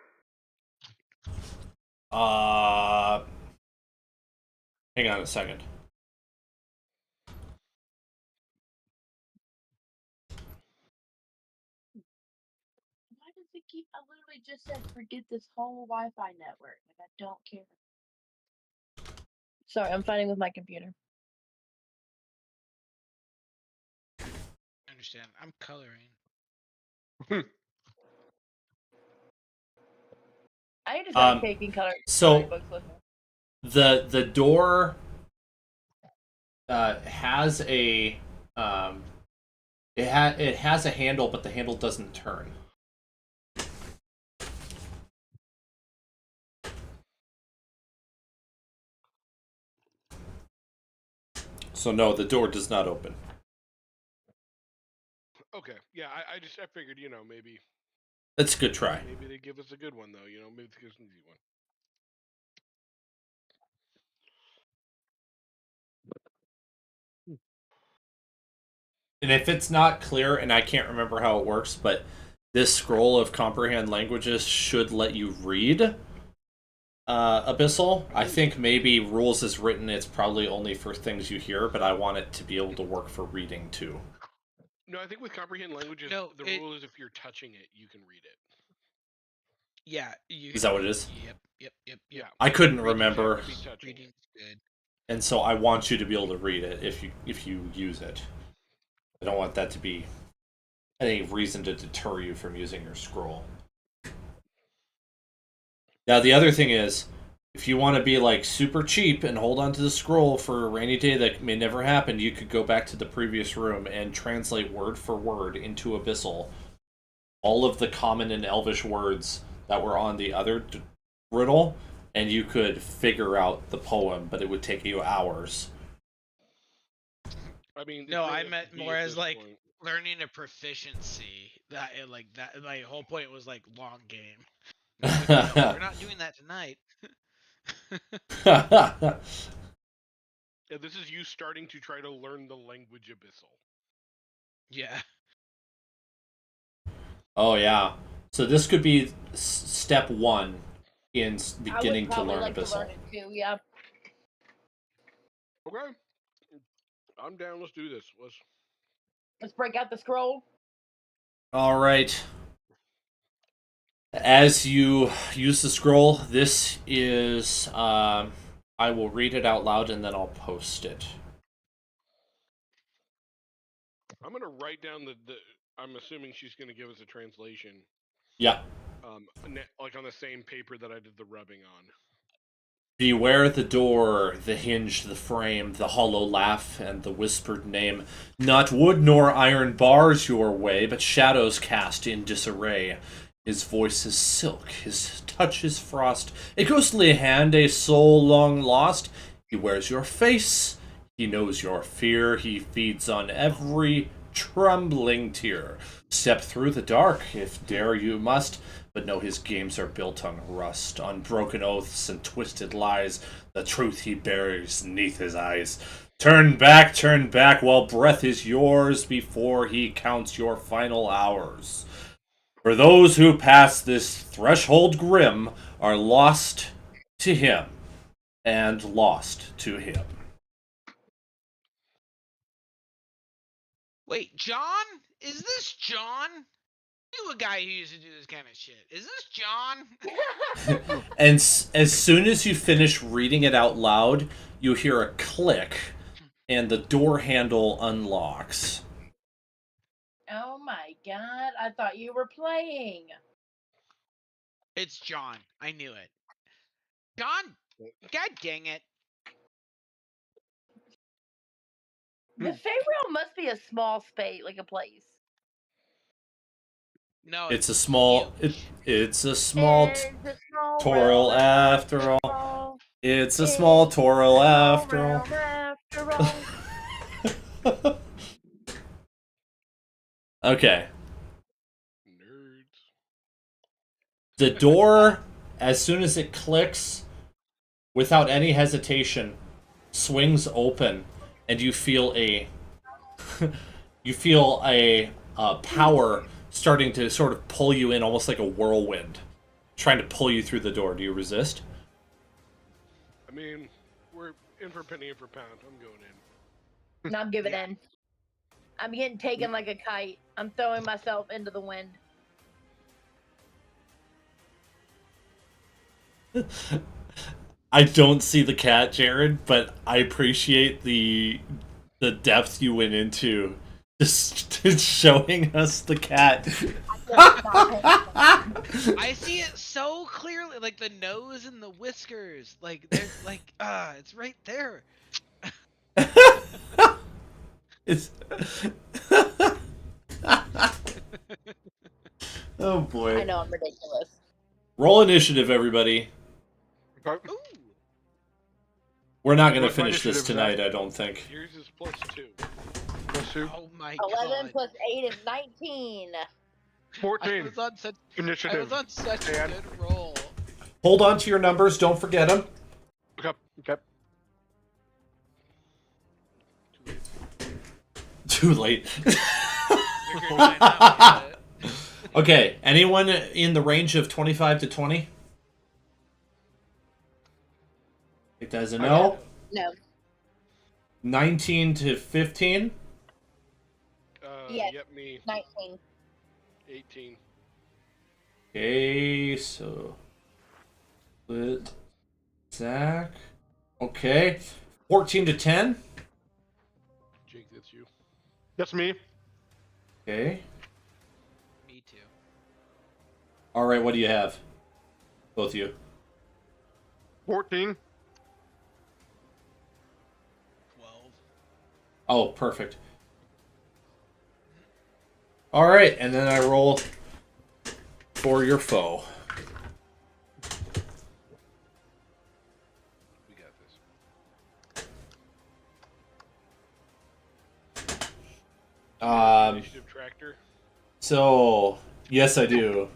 Hang on a second. why does it keep I literally just said forget this whole Wi-Fi network. Like I don't care. Sorry, I'm fighting with my computer. I understand. I'm coloring. I need to start taking coloring books with me. The door has a it has a handle, but the handle doesn't turn. So no, the door does not open. Okay, yeah, I figured, maybe That's a good try. maybe they give us a good one though, maybe they give us an easy one. And if it's not clear, and I can't remember how it works, but this scroll of comprehend languages should let you read Abyssal. I think maybe rules is written, it's probably only for things you hear, but I want it to be able to work for reading too. No, I think with comprehend languages, the rule is if you're touching it, you can read it. Yeah. Is that what it is? Yep. Yeah. I couldn't Reading remember, have to be touching it. Reading's good. and so I want you to be able to read it if you use it. I don't want that to be any reason to deter you from using your scroll. Now the other thing is, if you want to be like super cheap and hold on to the scroll for a rainy day that may never happen, you could go back to the previous room and translate word for word into Abyssal all of the common and Elvish words that were on the other riddle, and you could figure out the poem, but it would take you hours. I mean, No, really I up to meant me more at as this like point. learning a proficiency. That my whole point was like long game. Like, no, we're not doing that tonight. Yeah, this is you starting to try to learn the language Abyssal. Yeah. Oh yeah. So this could be step one in beginning to learn like Abyssal. to learn it too, yeah. Okay. I'm down. Let's do this. Let's break out the scroll. All right. As you use the scroll, this is I will read it out loud and then I'll post it. I'm gonna write down the. I'm assuming she's gonna give us a translation. Yeah. Like on the same paper that I did the rubbing on. Beware the door, the hinge, the frame, the hollow laugh, and the whispered name. Not wood nor iron bars your way, but shadows cast in disarray. His voice is silk, his touch is frost, a ghostly hand, a soul long lost. He wears your face, he knows your fear, he feeds on every trembling tear. Step through the dark, if dare you must, but know his games are built on rust, on broken oaths and twisted lies. The truth he buries neath his eyes. Turn back while breath is yours before he counts your final hours. For those who pass this threshold grim are lost to him, and lost to him. Wait, John? Is this John? You a guy who used to do this kind of shit. Is this John? And as soon as you finish reading it out loud, you hear a click, and the door handle unlocks. Oh my god, I thought you were playing. It's John. I knew it. John, god dang it. The Feyreal must be a small space, like a place. No, It's a small. huge. It's a small It's a small Toral world after all. It's a small Toral after all. After all. Okay. Nerds. The door, as soon as it clicks, without any hesitation, swings open, and you feel a power starting to sort of pull you in, almost like a whirlwind, trying to pull you through the door. Do you resist? I mean, we're in for penny and for pound. I'm going in. No, I'm giving in. I'm getting taken like a kite. I'm throwing myself into the wind. I don't see the cat, Jared, but I appreciate the depth you went into just showing us the cat. I see it so clearly, like the nose and the whiskers. Like they're like it's right there. It's oh boy. I know I'm ridiculous. Roll initiative, everybody. Okay. Ooh. We're not going to What's my finish this initiative, tonight, Zach? I don't think. Yours is +2. Plus 2. Oh my 11 god. plus 8 is 19. I 14. was on such Initiative. a Dan. good roll. Hold on to your numbers, don't forget them. Okay. Okay. Too late. I know, yeah. Okay, anyone in the range of 25 to 20? It doesn't know. No. 19 to 15? Yes. Yep, me. 19. 18. Okay, so split Zach. Okay. 14 to 10. Jake, that's you. That's me. Okay. Me too. Alright, what do you have? Both of you. 14. 12. Oh, perfect. Alright, and then I roll for your foe. We got this. Initiative tractor. So, yes, I do.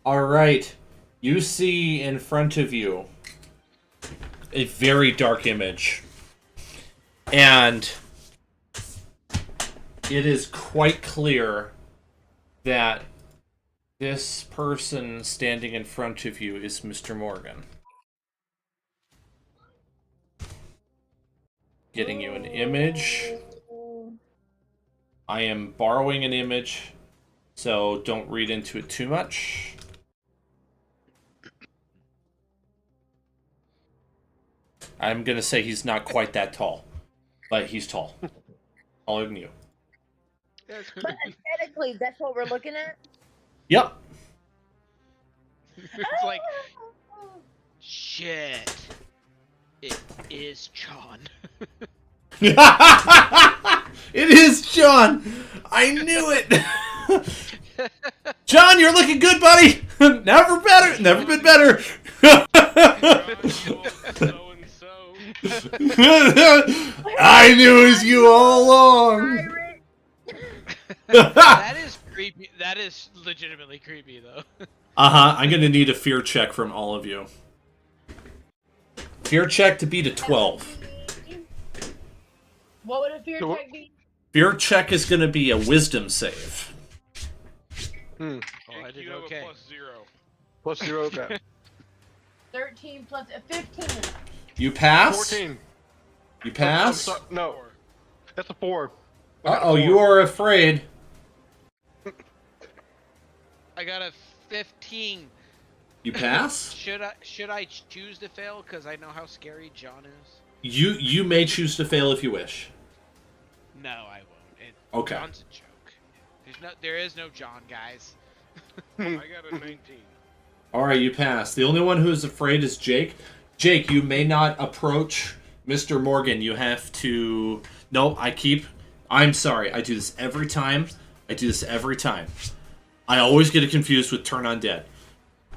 Alright, you see in front of you a very dark image. And it is quite clear that this person standing in front of you is Mr. Morgan. Getting you an image. I am borrowing an image, so don't read into it too much. I'm going to say he's not quite that tall, but he's tall. Taller than you. But aesthetically, that's what we're looking at? Yep. It's like shit. It is John. It is John! I knew it! John, you're looking good, buddy! Never better! Never been better! So-and-so. I knew it was you all along! That is creepy. That is legitimately creepy, though. Uh-huh, I'm gonna need a fear check from all of you. Fear check to beat a 12. What would a fear So check be? Fear check is going to be a wisdom save. Hmm. Oh, I Jake, did you have okay. a +0. +0. Okay. 13 plus 15. You pass? 14. You I'm pass? sorry. No, that's a 4. I Uh got a oh, 4. you are afraid. I got a 15. You pass? Should I choose to fail because I know how scary John is? You may choose to fail if you wish. No, I won't. Okay. John's a joke. There is no John, guys. I got a 19. Alright, you pass. The only one who is afraid is Jake. Jake, you may not approach Mr. Morgan. You have to... No, I'm sorry. I do this every time. I always get it confused with Turn Undead.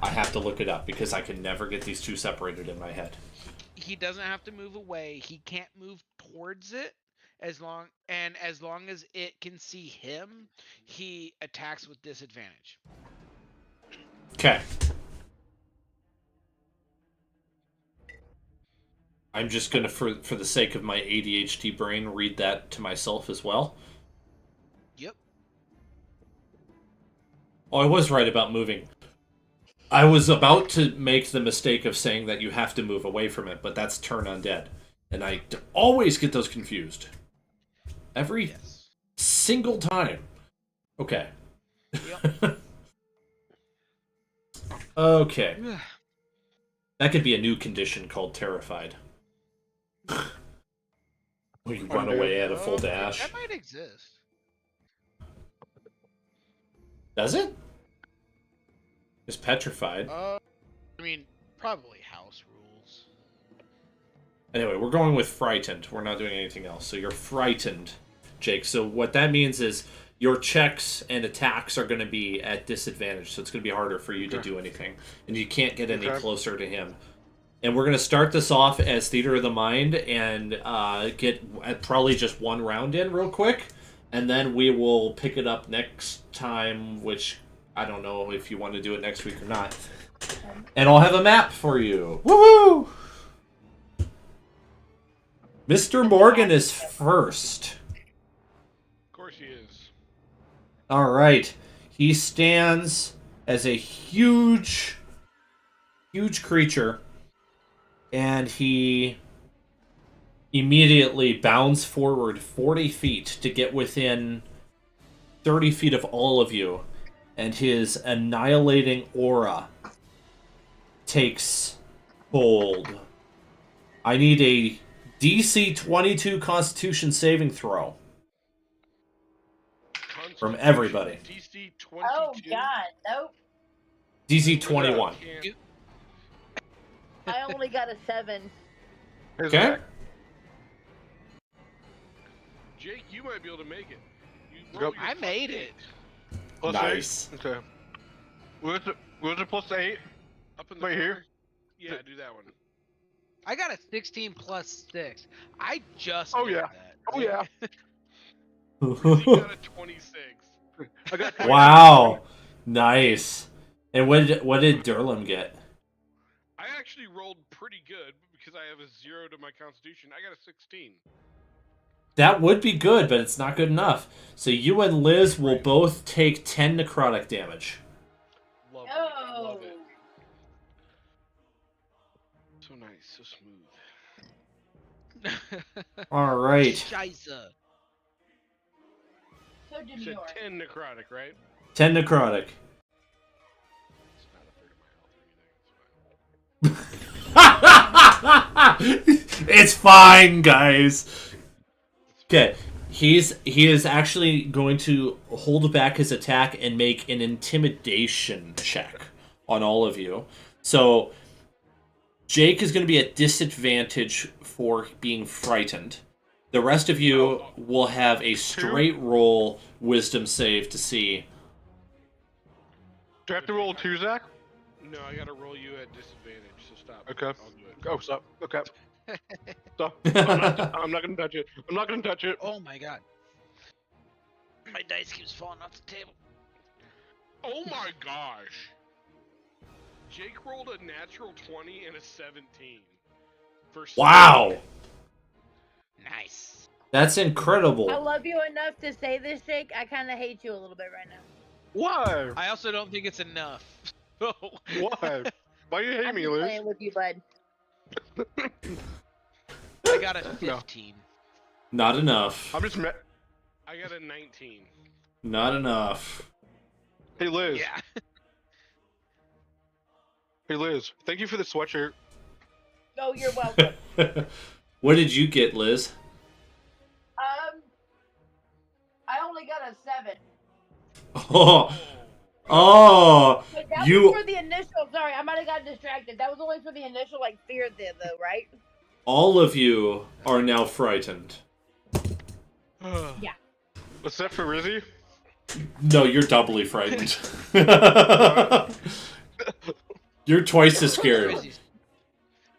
I have to look it up because I can never get these two separated in my head. He doesn't have to move away. He can't move towards it as long as it can see him, he attacks with disadvantage. Okay. I'm just gonna, for the sake of my ADHD brain, read that to myself as well. Yep. Oh, I was right about moving. I was about to make the mistake of saying that you have to move away from it, but that's Turn Undead. And I always get those confused. Every single time. Okay. Yep. Okay. That could be a new condition called Terrified. Where you run away at a full dash. That might exist. Does it? It's petrified. I mean, probably house rules. Anyway, we're going with frightened. We're not doing anything else. So you're frightened, Jake. So what that means is your checks and attacks are going to be at disadvantage. So it's going to be harder for you to do anything. And you can't get any closer to him. And we're going to start this off as Theater of the Mind and get probably just one round in real quick. And then we will pick it up next time, which I don't know if you want to do it next week or not. And I'll have a map for you. Woohoo! Mr. Morgan is first. Of course he is. All right. He stands as a huge creature. And he immediately bounds forward 40 feet to get within 30 feet of all of you. And his annihilating aura takes hold. I need a DC 22 Constitution saving throw. From everybody. DC 22. Oh, God. Nope. DC 21. I only got a 7. Okay. Jake, you might be able to make it. I made it. +8. Nice. Okay. Where's the +8? Up in the Right here? Yeah, do that one. I got a 16 plus 6. I just Oh, made yeah. that. Oh, yeah. He got a 26. I got Wow. Nice. And what did Durlam get? I actually rolled pretty good because I have a 0 to my Constitution. I got a 16. That would be good, but it's not good enough. So you and Liz will both take 10 necrotic damage. Love it. Oh. Love it. So nice, so smooth. All right. Scheiße. So You did said yours. 10 necrotic, right? 10 necrotic. It's not a third of my health or anything. It's fine. It's fine, guys. Okay. He is actually going to hold back his attack and make an intimidation check on all of you. So Jake is going to be at disadvantage for being frightened. The rest of you will have a straight roll wisdom save to see. Do I have to roll 2, Zach? No, I gotta roll you at disadvantage, so stop. Okay. I'll do it. Oh, stop. Okay. Stop. I'm not gonna touch it. I'm not gonna touch it. Oh my god. My dice keeps falling off the table. Oh my gosh! Jake rolled a natural 20 and a 17. For Wow. Nice. That's incredible. I love you enough to say this, Jake. I kind of hate you a little bit right now. Why? I also don't think it's enough. So- Why? Why you hate I'm me, just Liz? playing with you, bud. I got a 15. Not enough. I'm just I got a 19. Not enough. Hey, Liz. Yeah. Hey, Liz. Thank you for the sweatshirt. Oh, you're welcome. What did you get, Liz? I only got a 7. Oh, oh, Wait, that you. was for the initial. Sorry, I might have gotten distracted. That was only for the initial, like, fear there, though, right? All of you are now frightened. Yeah. Except for Rizzy. No, you're doubly frightened. You're twice as scared.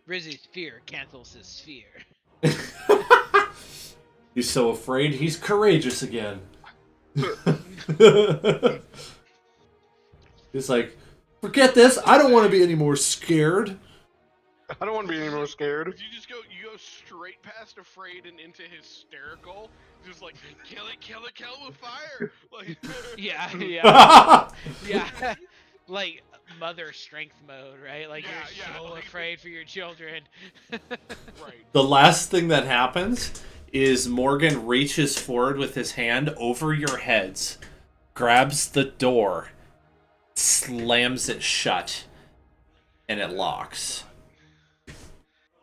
Rizzy's fear cancels his fear. He's so afraid he's courageous again. He's like, forget this. I don't want to be any more scared. I don't want to be any more scared. You go straight past afraid and into hysterical, just like kill it with fire. Like Yeah. Yeah. Like mother strength mode, right? Like you're so afraid for your children. Right. The last thing that happens is Morgan reaches forward with his hand over your heads, grabs the door, slams it shut, and it locks.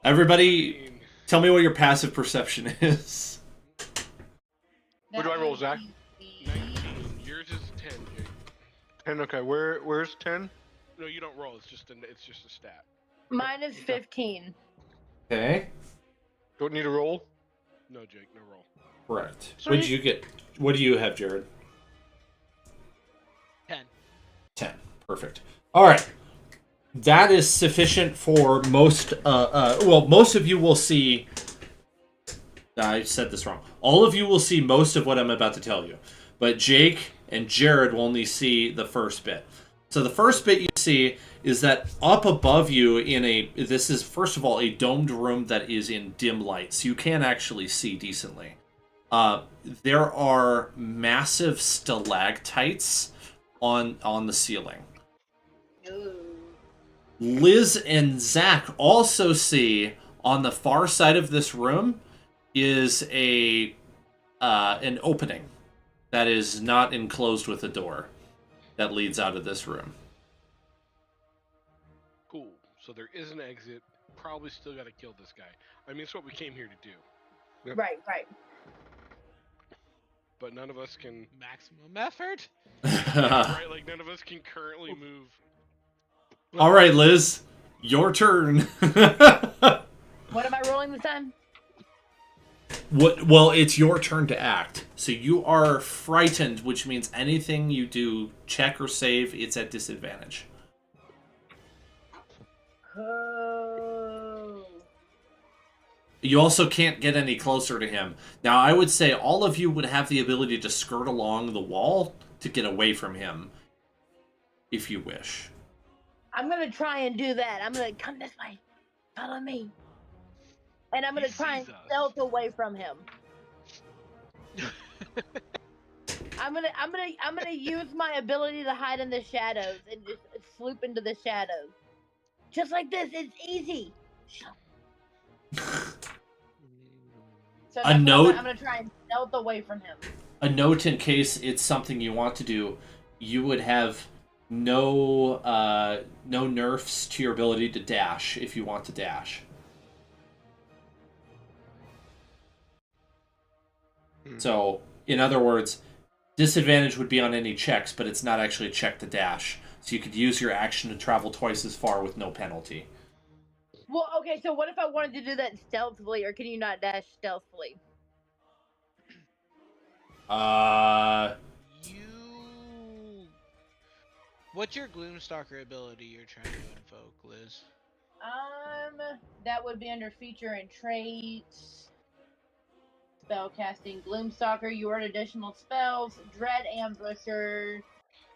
Everybody, tell me what your passive perception is. What do I roll, Zach? 19. Yours is 10, Jake. 10. Okay, where's 10? No, you don't roll. It's just a stat. Mine is 15. Okay. Don't need a roll. No, Jake, no roll. Correct. What did you get? What do you have, Jared? 10. 10. Perfect. All right. That is sufficient for most. Well, most of you will see. I said this wrong. All of you will see most of what I'm about to tell you, but Jake and Jared will only see the first bit. So the first bit you see is that up above you this is first of all a domed room that is in dim light, so you can actually see decently. There are massive stalactites on the ceiling. Ooh. Liz and Zach also see on the far side of this room is an opening that is not enclosed with a door that leads out of this room. Cool. So there is an exit. Probably still got to kill this guy. I mean, it's what we came here to do. Yep. Right. But none of us can. Maximum effort? Right? Like, none of us can currently move. All right, Liz, your turn. What am I rolling this time? Well, it's your turn to act. So you are frightened, which means anything you do, check or save, it's at disadvantage. Oh. You also can't get any closer to him. Now, I would say all of you would have the ability to skirt along the wall to get away from him, if you wish. I'm gonna try and do that. I'm gonna come this way. Follow me. And I'm gonna try and stealth away from him. I'm gonna use my ability to hide in the shadows and just swoop into the shadows. Just like this, it's easy. So A note. I'm gonna try and stealth away from him. A note in case it's something you want to do, you would have no nerfs to your ability to dash if you want to dash. So, in other words, disadvantage would be on any checks, but it's not actually a check to dash. So you could use your action to travel twice as far with no penalty. Well, okay, so what if I wanted to do that stealthily, or can you not dash stealthily? What's your Gloomstalker ability you're trying to invoke, Liz? That would be under feature and traits. Spellcasting Gloomstalker. You earn additional spells. Dread Ambusher.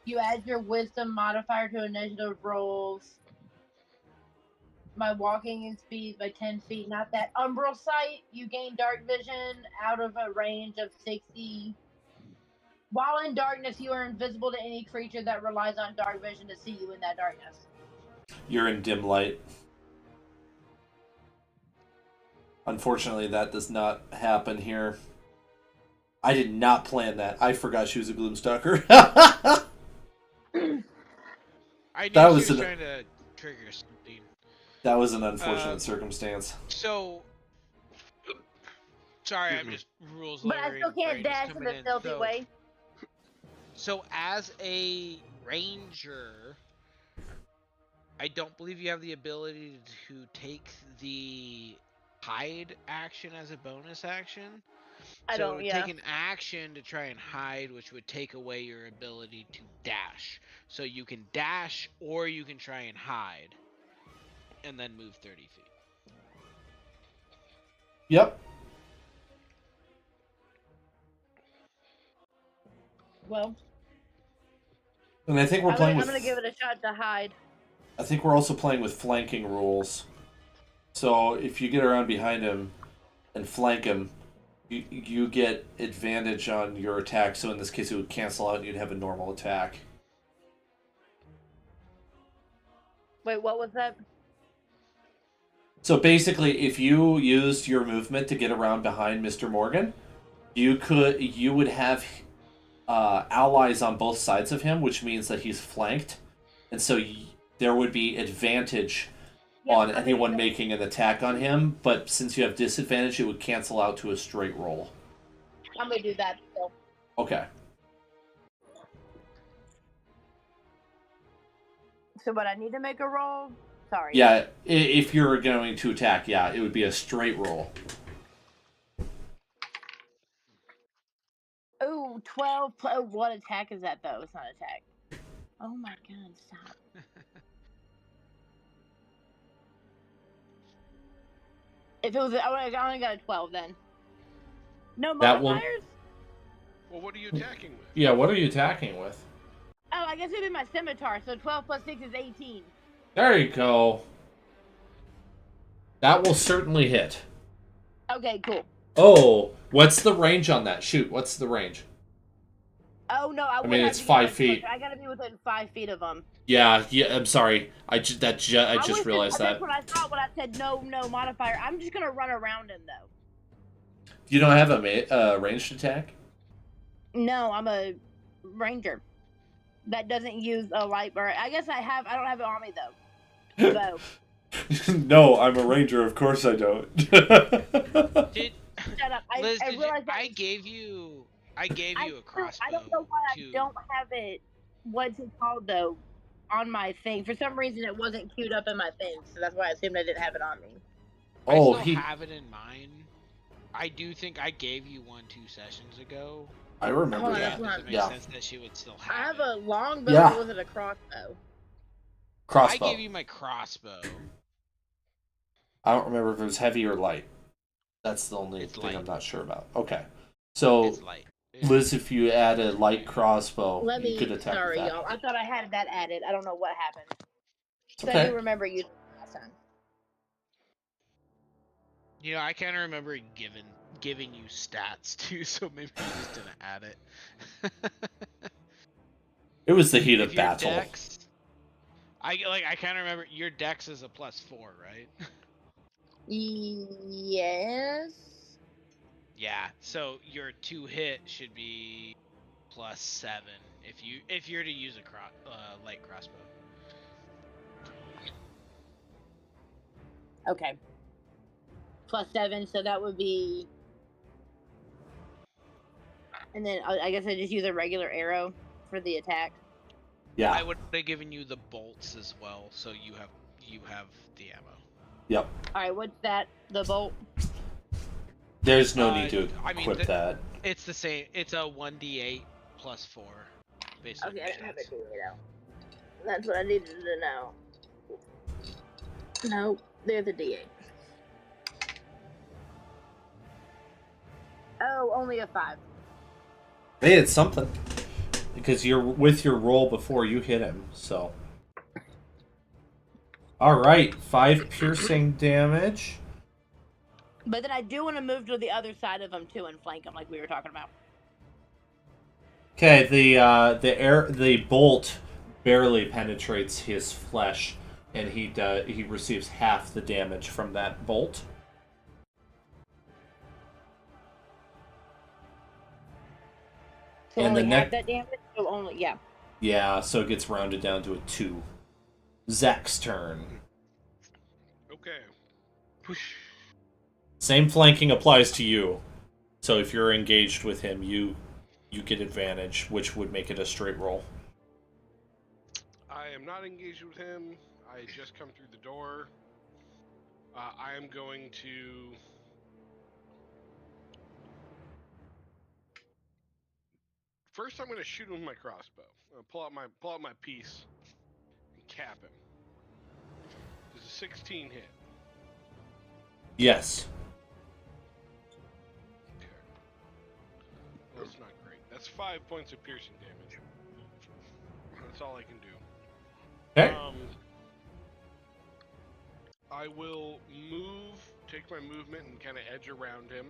You add your Wisdom modifier to initiative rolls. my walking speed by 10 feet. Not that umbral sight. You gain dark vision out of a range of 60. While in darkness, you are invisible to any creature that relies on dark vision to see you in that darkness. You're in dim light. Unfortunately, that does not happen here. I did not plan that. I forgot she was a Gloomstalker. I knew That she was was an- trying to trigger something. That was an unfortunate circumstance. So, sorry, I'm just rules But I lawyering. still can't brain is dash in coming a filthy way. So, as a ranger, I don't believe you have the ability to take the hide action as a bonus action. I So it don't, would yeah. take an action to try and hide, which would take away your ability to dash. So you can dash, or you can try and hide, and then move 30 feet. Yep. Well, And I think we're playing I'm with... gonna give it a shot to hide. I think we're also playing with flanking rules. So if you get around behind him and flank him, you get advantage on your attack. So in this case, it would cancel out and you'd have a normal attack. Wait, what was that? So basically, if you used your movement to get around behind Mr. Morgan, you would have allies on both sides of him, which means that he's flanked, and so there would be advantage on anyone making an attack on him. But since you have disadvantage, it would cancel out to a straight roll. I'm gonna do that still. Okay. So, but I need to make a roll? Sorry. Yeah, if you're going to attack, yeah, it would be a straight roll. Ooh, 12. Oh, what attack is that, though? It's not attack. Oh my god, stop. If it was, I only got a 12 then. No That one- modifiers? Well, what are you attacking with? Yeah, what are you attacking with? Oh, I guess it'd be my scimitar, so 12 plus 6 is 18. There you go. That will certainly hit. Okay, cool. Oh, what's the range on that? Shoot, what's the range? Oh, no, I mean, it's 5 feet. I gotta be within 5 feet of them. Yeah, I'm sorry. I just realized that. That's what I thought when I said no modifier. I'm just gonna run around him, though. You don't have a ranged attack? No, I'm a ranger. That doesn't use a light bar. I guess I don't have it on me, though. So. No, I'm a ranger. Of course I don't. Shut up. Liz, I realized that I gave you a crossbow. I don't know why I don't have it. What's it called, though? On my thing. For some reason, it wasn't queued up in my thing, so that's why I assumed I didn't have it on me. I still have it in mind. I do think I gave you one 2 sessions ago. I remember that. that. Does it make sense that she would still have I have it? a longbow. Yeah. Or was it a crossbow? Crossbow. I gave you my crossbow. I don't remember if it was heavy or light. That's the only thing light. I'm not sure about. Okay. So, It's light. Liz, if you add a light crossbow, you could attack Sorry, with that. y'all. I thought I had that added. I don't know what happened. So Okay. I do remember using it last time. You know, I kind of remember giving you stats too, so maybe you just didn't add it. It was the heat If of your battle. Dex, I kind of remember your dex is a +4, right? Yes. Yeah. So your 2 hit should be +7 if you're to use a light crossbow. Okay. +7, so that would be. And then I guess I just use a regular arrow for the attack. Yeah. I would have given you the bolts as well, so you have the ammo. Yep. All right, what's that? The bolt. There's no need to I mean, equip that. It's the same. It's a 1d8 +4. Based on Okay, I your didn't have stats. it out. That's what I needed to know. No, they're the D8. Oh, only a 5. Hey, it's something. Because you're with your roll before you hit him, so. All right, 5 piercing damage. But then I do want to move to the other side of him too and flank him like we were talking about. Okay, the bolt barely penetrates his flesh, and he receives half the damage from that bolt. So And only the half next, that damage? So only, yeah. yeah, so it gets rounded down to a 2. Zach's turn. Okay. Same flanking applies to you. So if you're engaged with him, you get advantage, which would make it a straight roll. I am not engaged with him. I just come through the door. I am going to... First, I'm going to shoot him with my crossbow. I'm gonna pull out my piece and cap him. Does a 16 hit? Yes. Okay. Well, that's not great. That's 5 points of piercing damage. That's all I can do. Okay. I will take my movement and kind of edge around him.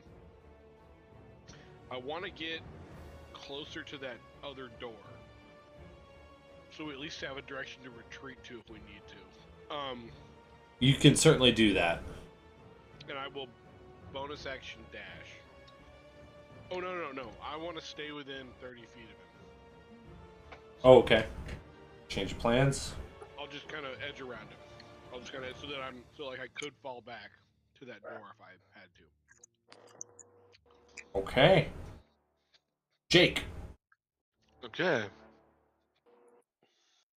I want to get closer to that other door, so we at least have a direction to retreat to if we need to. You can certainly do that. And I will bonus action dash. Oh, no. I want to stay within 30 feet of him. Oh, okay. Change of plans. I'll just kind of edge around him. I'll just kind of, so like I could fall back to that door if I had to. Okay. Jake. Okay.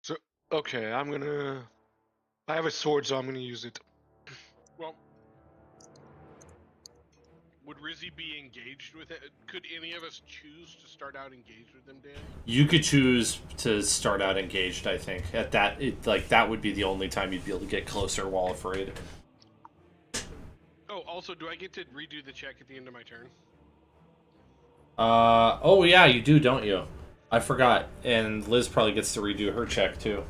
So, okay, I have a sword, so I'm gonna use it. Well, would Rizzy be engaged with it? Could any of us choose to start out engaged with him, Dan? You could choose to start out engaged, I think. At that, that would be the only time you'd be able to get closer while afraid. Oh, also, do I get to redo the check at the end of my turn? Oh yeah, you do, don't you? I forgot. And Liz probably gets to redo her check, too.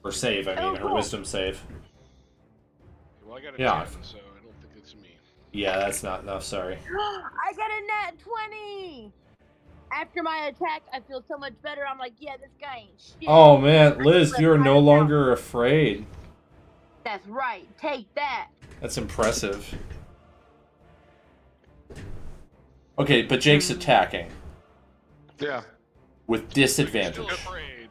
Or save, I mean, her cool. wisdom save. Well, I got a Yeah. 10, so I don't think it's me. Yeah, that's not enough, sorry. I got a nat 20! After my attack, I feel so much better. I'm like, yeah, this guy ain't shit. Oh man, Liz, you're no longer afraid. That's right. Take that. That's impressive. Okay, but Jake's attacking. Yeah. With You're disadvantage. still afraid.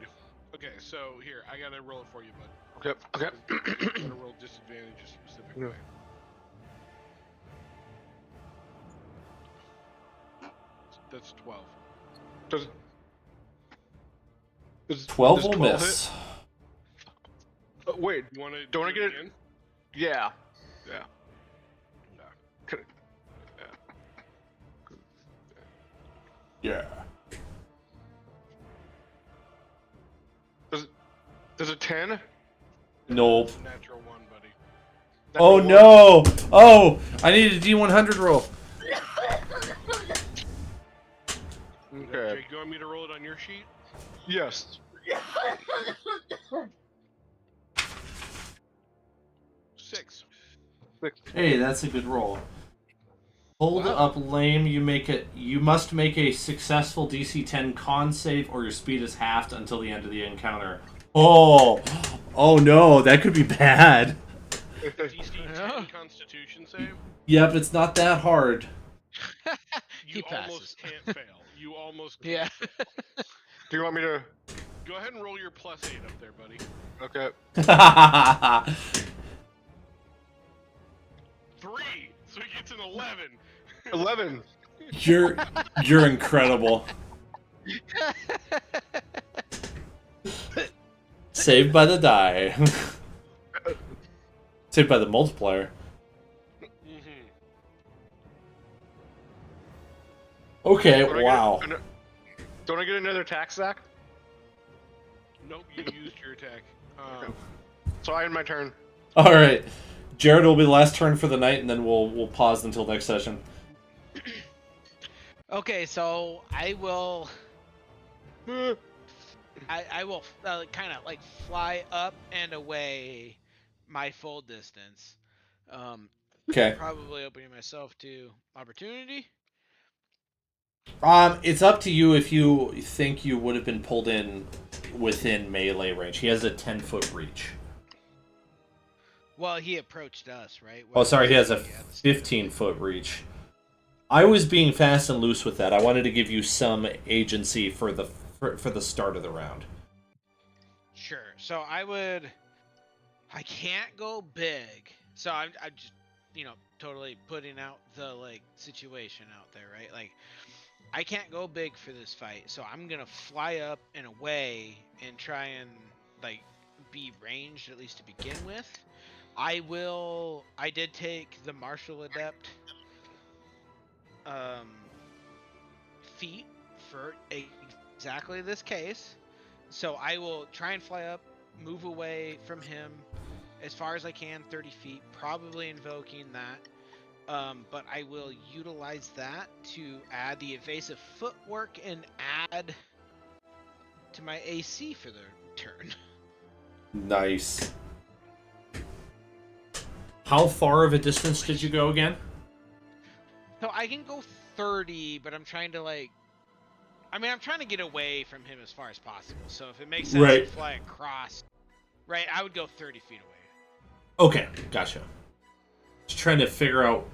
Okay, so here, I gotta roll it for you, bud. Okay. I'm gonna roll disadvantage a specific way. That's 12. Does 12 does will 12 miss. hit? Wait, You wanna Don't I do get it? again? yeah. Yeah. No. Can- Yeah. Does a 10? Nope. It's a natural 1, buddy. Oh no! Oh! I need a D100 roll. Okay. Jake, you want me to roll it on your sheet? Yes. 6. Hey, that's a good roll. Hold up lame, you must make a successful DC 10 con save or your speed is halved until the end of the encounter. Oh no, that could be bad. DC 10 Constitution save? Yep, it's not that hard. You He passes. almost can't fail. You almost can't Yeah. fail. Do you want me to? Go ahead and roll your +8 up there, buddy. Okay. 3! So he gets an 11. 11. You're incredible. Saved by the die. Saved by the multiplier. Mm-hmm. Okay, Don't I wow. Don't I get another attack, Zach? Nope, you used your attack. So I end my turn. All right, Jared will be the last turn for the night, and then we'll pause until next session. Okay, so I will. I will kind of like fly up and away my full distance. Okay. Probably opening myself to opportunity. It's up to you if you think you would have been pulled in within melee range. He has a 10-foot reach. Well, he approached us, right? Oh, sorry, he has a At the start of the fight. 15-foot reach. I was being fast and loose with that. I wanted to give you some agency for the start of the round. Sure. So I can't go big. So I'm just, totally putting out the situation out there, right? Like, I can't go big for this fight, so I'm gonna fly up and away and try and be ranged at least to begin with. I did take the martial adept feat for exactly this case. So I will try and fly up, move away from him as far as I can, 30 feet, probably invoking that. But I will utilize that to add the evasive footwork and add to my AC for the turn. Nice. How far of a distance did you go again? So I can go 30, but I'm trying to I'm trying to get away from him as far as possible. So if it makes sense to fly across, right, I would go 30 feet away. Okay, gotcha. Just trying to figure out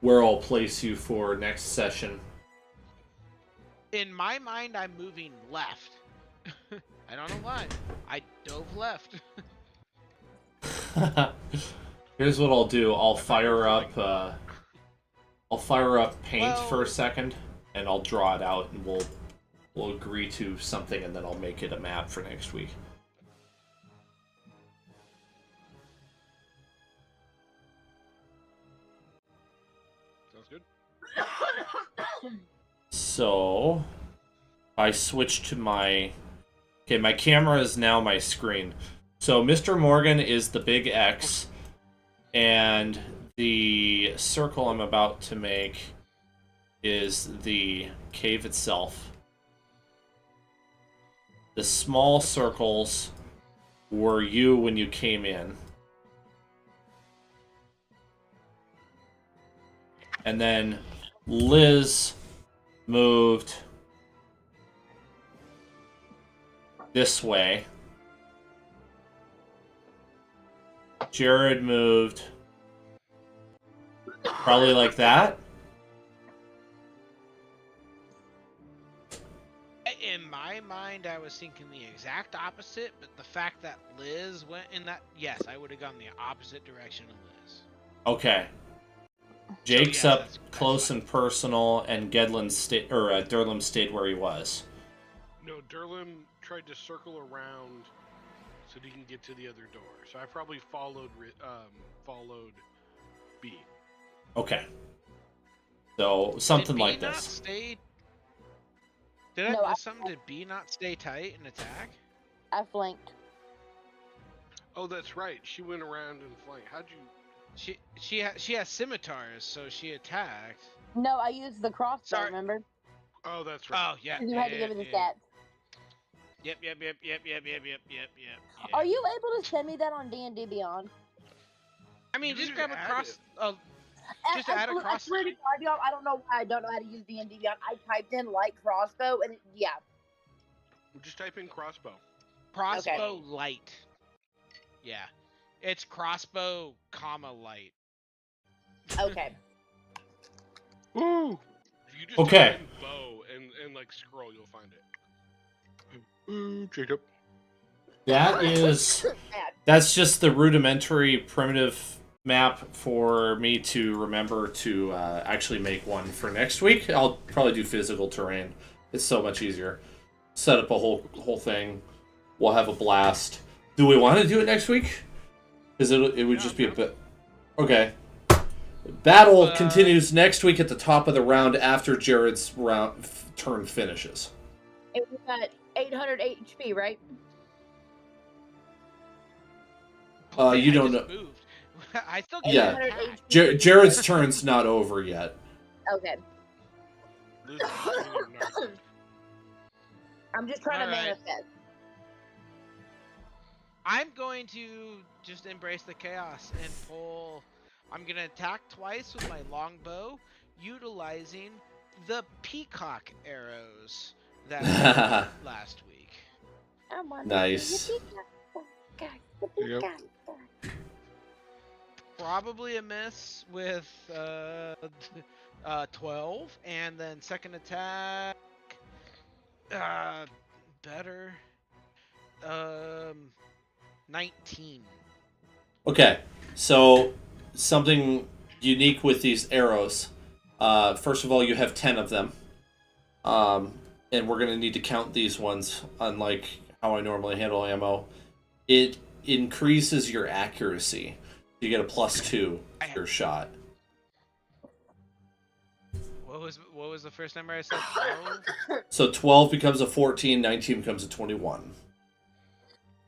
where I'll place you for next session. In my mind, I'm moving left. I don't know why. I dove left. Here's what I'll do. I'll fire up paint for a second, and I'll draw it out, and we'll agree to something, and then I'll make it a map for next week. Sounds good. So I switch to my camera is now my screen. So Mr. Morgan is the big X, and the circle I'm about to make is the cave itself. The small circles were you when you came in. And then Liz moved this way. Jared moved probably like that. In my mind, I was thinking the exact opposite, but the fact that Liz went in that, yes, I would have gone the opposite direction of Liz. Okay. Jake's So, yeah, up that's close fine. and personal, and Gedlin Durlam stayed where he was. No, Durlam tried to circle around so that he can get to the other door. So I probably followed B. Okay. So something Did B like not this. stay? Did I miss something? Did B not stay tight and attack? I flanked. Oh, that's right. She went around and flanked. How'd you? She has scimitars, so she attacked. No, I used the crossbow. Sorry. Remember? Oh, that's right. Oh yeah. You had to give me the stats. Yep. Are you able to send me that on D&D Beyond? I mean, You just can grab a add cross. Just add a I cross. swear to God, y'all, I don't know why I don't know how to use D&D Beyond. I typed in light crossbow, and yeah. Just type in crossbow. Crossbow light. Yeah. It's crossbow, light. Okay. Ooh. If you just Okay. type in bow and scroll, you'll find it. Ooh, Jacob. That's just the rudimentary primitive map for me to remember to actually make one for next week. I'll probably do physical terrain. It's so much easier. Set up a whole thing. We'll have a blast. Do we want to do it next week? Because it would just be a bit. Okay. Battle continues next week at the top of the round after Jared's turn finishes. It was at 800 HP, right? You don't know. Moved. I still Yeah. 800 HP. Jared's turn's not over yet. Okay. I'm just trying to manifest. I'm going to just embrace the chaos and pull. I'm gonna attack twice with my longbow, utilizing the peacock arrows that we did last week. Nice. Yep. Probably a miss with 12, and then second attack better 19. Okay, so something unique with these arrows. First of all, you have 10 of them. And we're going to need to count these ones, unlike how I normally handle ammo. It increases your accuracy. You get a +2 to your shot. What was the first number I said? 12? So 12 becomes a 14, 19 becomes a 21.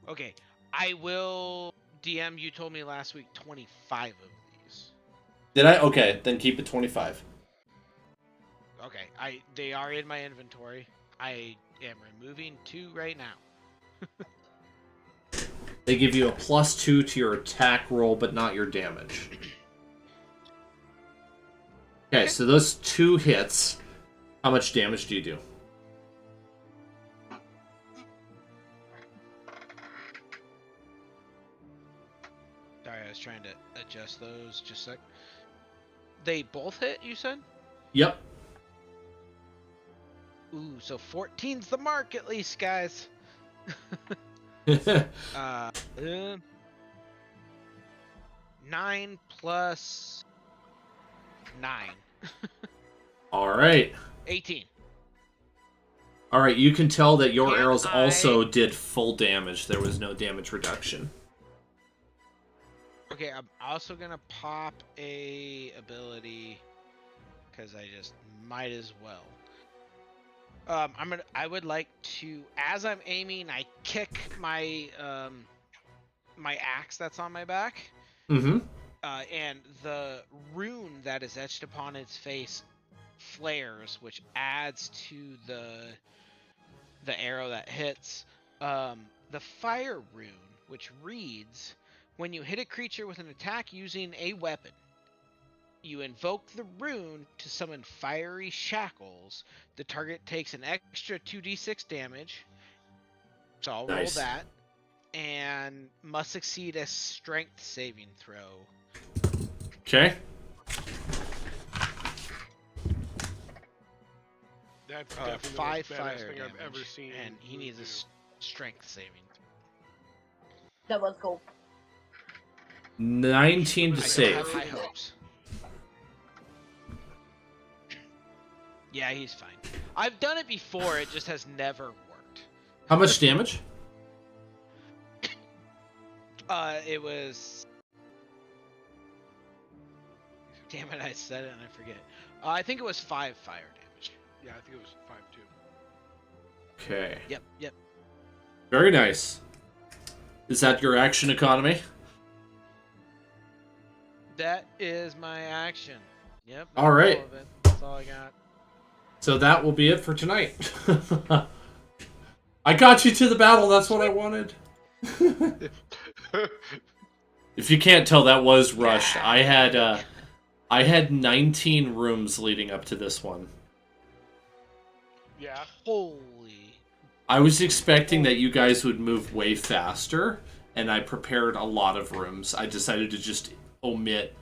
Okay, I will DM. You told me last week 25 of these. Did I? Okay, then keep it 25. Okay, they are in my inventory. I am removing 2 right now. They give you a +2 to your attack roll, but not your damage. Okay, so those 2 hits, how much damage do you do? Sorry, I was trying to adjust those just a sec. They both hit, you said? Yep. Ooh, so 14's the mark at least, guys. 9 plus 9. Alright. 18. Alright, you can tell that your Can arrows I- also did full damage. There was no damage reduction. Okay, I'm also gonna pop a ability because I just might as well. I would like to, as I'm aiming, I kick my my axe that's on my back. Mm-hmm. And the rune that is etched upon its face flares, which adds to the arrow that hits. The fire rune, which reads, when you hit a creature with an attack using a weapon, you invoke the rune to summon fiery shackles. The target takes an extra 2d6 damage. So I'll roll Nice. that. And must succeed a strength saving throw. Okay. That's definitely 5 the most badass fire thing damage. I've ever seen. And he needs a do. strength saving throw. That was cool. 19 to I don't save. have high hopes. Yeah, he's fine. I've done it before, it just has never worked. How much damage? It was... Damn it, I said it and I forget. I think it was 5 fire damage. Yeah, I think it was 5 too. Okay. Yep. Very nice. Is that your action economy? That is my action. Yep. All right. All of it. That's all I got. So that will be it for tonight. I got you to the battle. That's what I wanted. If you can't tell, that was rushed. I had 19 rooms leading up to this one. Yeah. Holy. I was expecting that you guys would move way faster, and I prepared a lot of rooms. I decided to just omit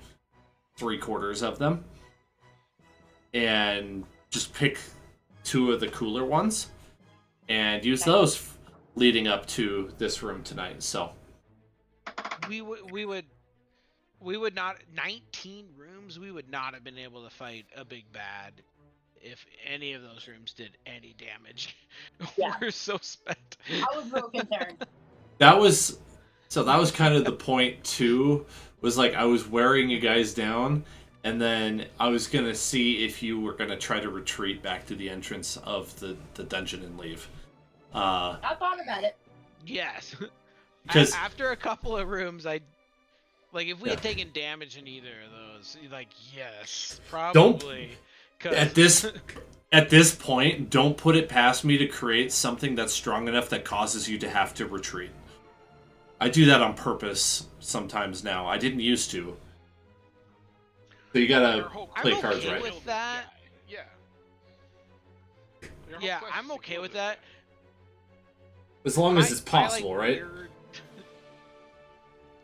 3/4 of them and just pick 2 of the cooler ones and use those leading up to this room tonight. So We would not 19 rooms. We would not have been able to fight a big bad if any of those rooms did any damage. Yeah. We're so spent. I was real concerned. that was kind of the point too. Was like I was wearing you guys down, and then I was gonna see if you were gonna try to retreat back to the entrance of the dungeon and leave. I thought about it. Yes. 'Cause- After a couple of rooms, if we had taken damage in either of those, yes, probably. At this point, don't put it past me to create something that's strong enough that causes you to have to retreat. I do that on purpose sometimes now. I didn't used to. So you gotta play cards okay right. with that. Yeah. Yeah, I'm okay with that. As long as it's possible, right?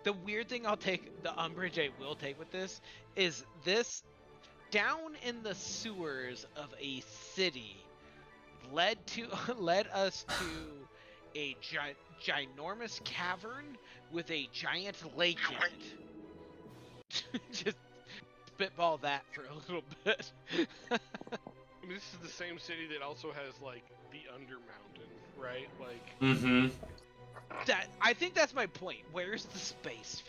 The weird thing the umbrage I will take with this is this down in the sewers of a city led us to a ginormous cavern with a giant lake in it. Just spitball that for a little bit. I mean, this is the same city that also has like the Undermountain, right? Like. Mm-hmm. I think that's my point. Where's the space?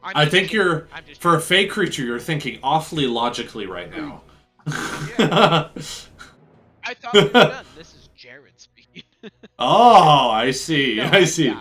I think you're for a fey creature. You're thinking awfully logically right now. I thought we were done. This is Jared speaking. Oh, I see. No, I see.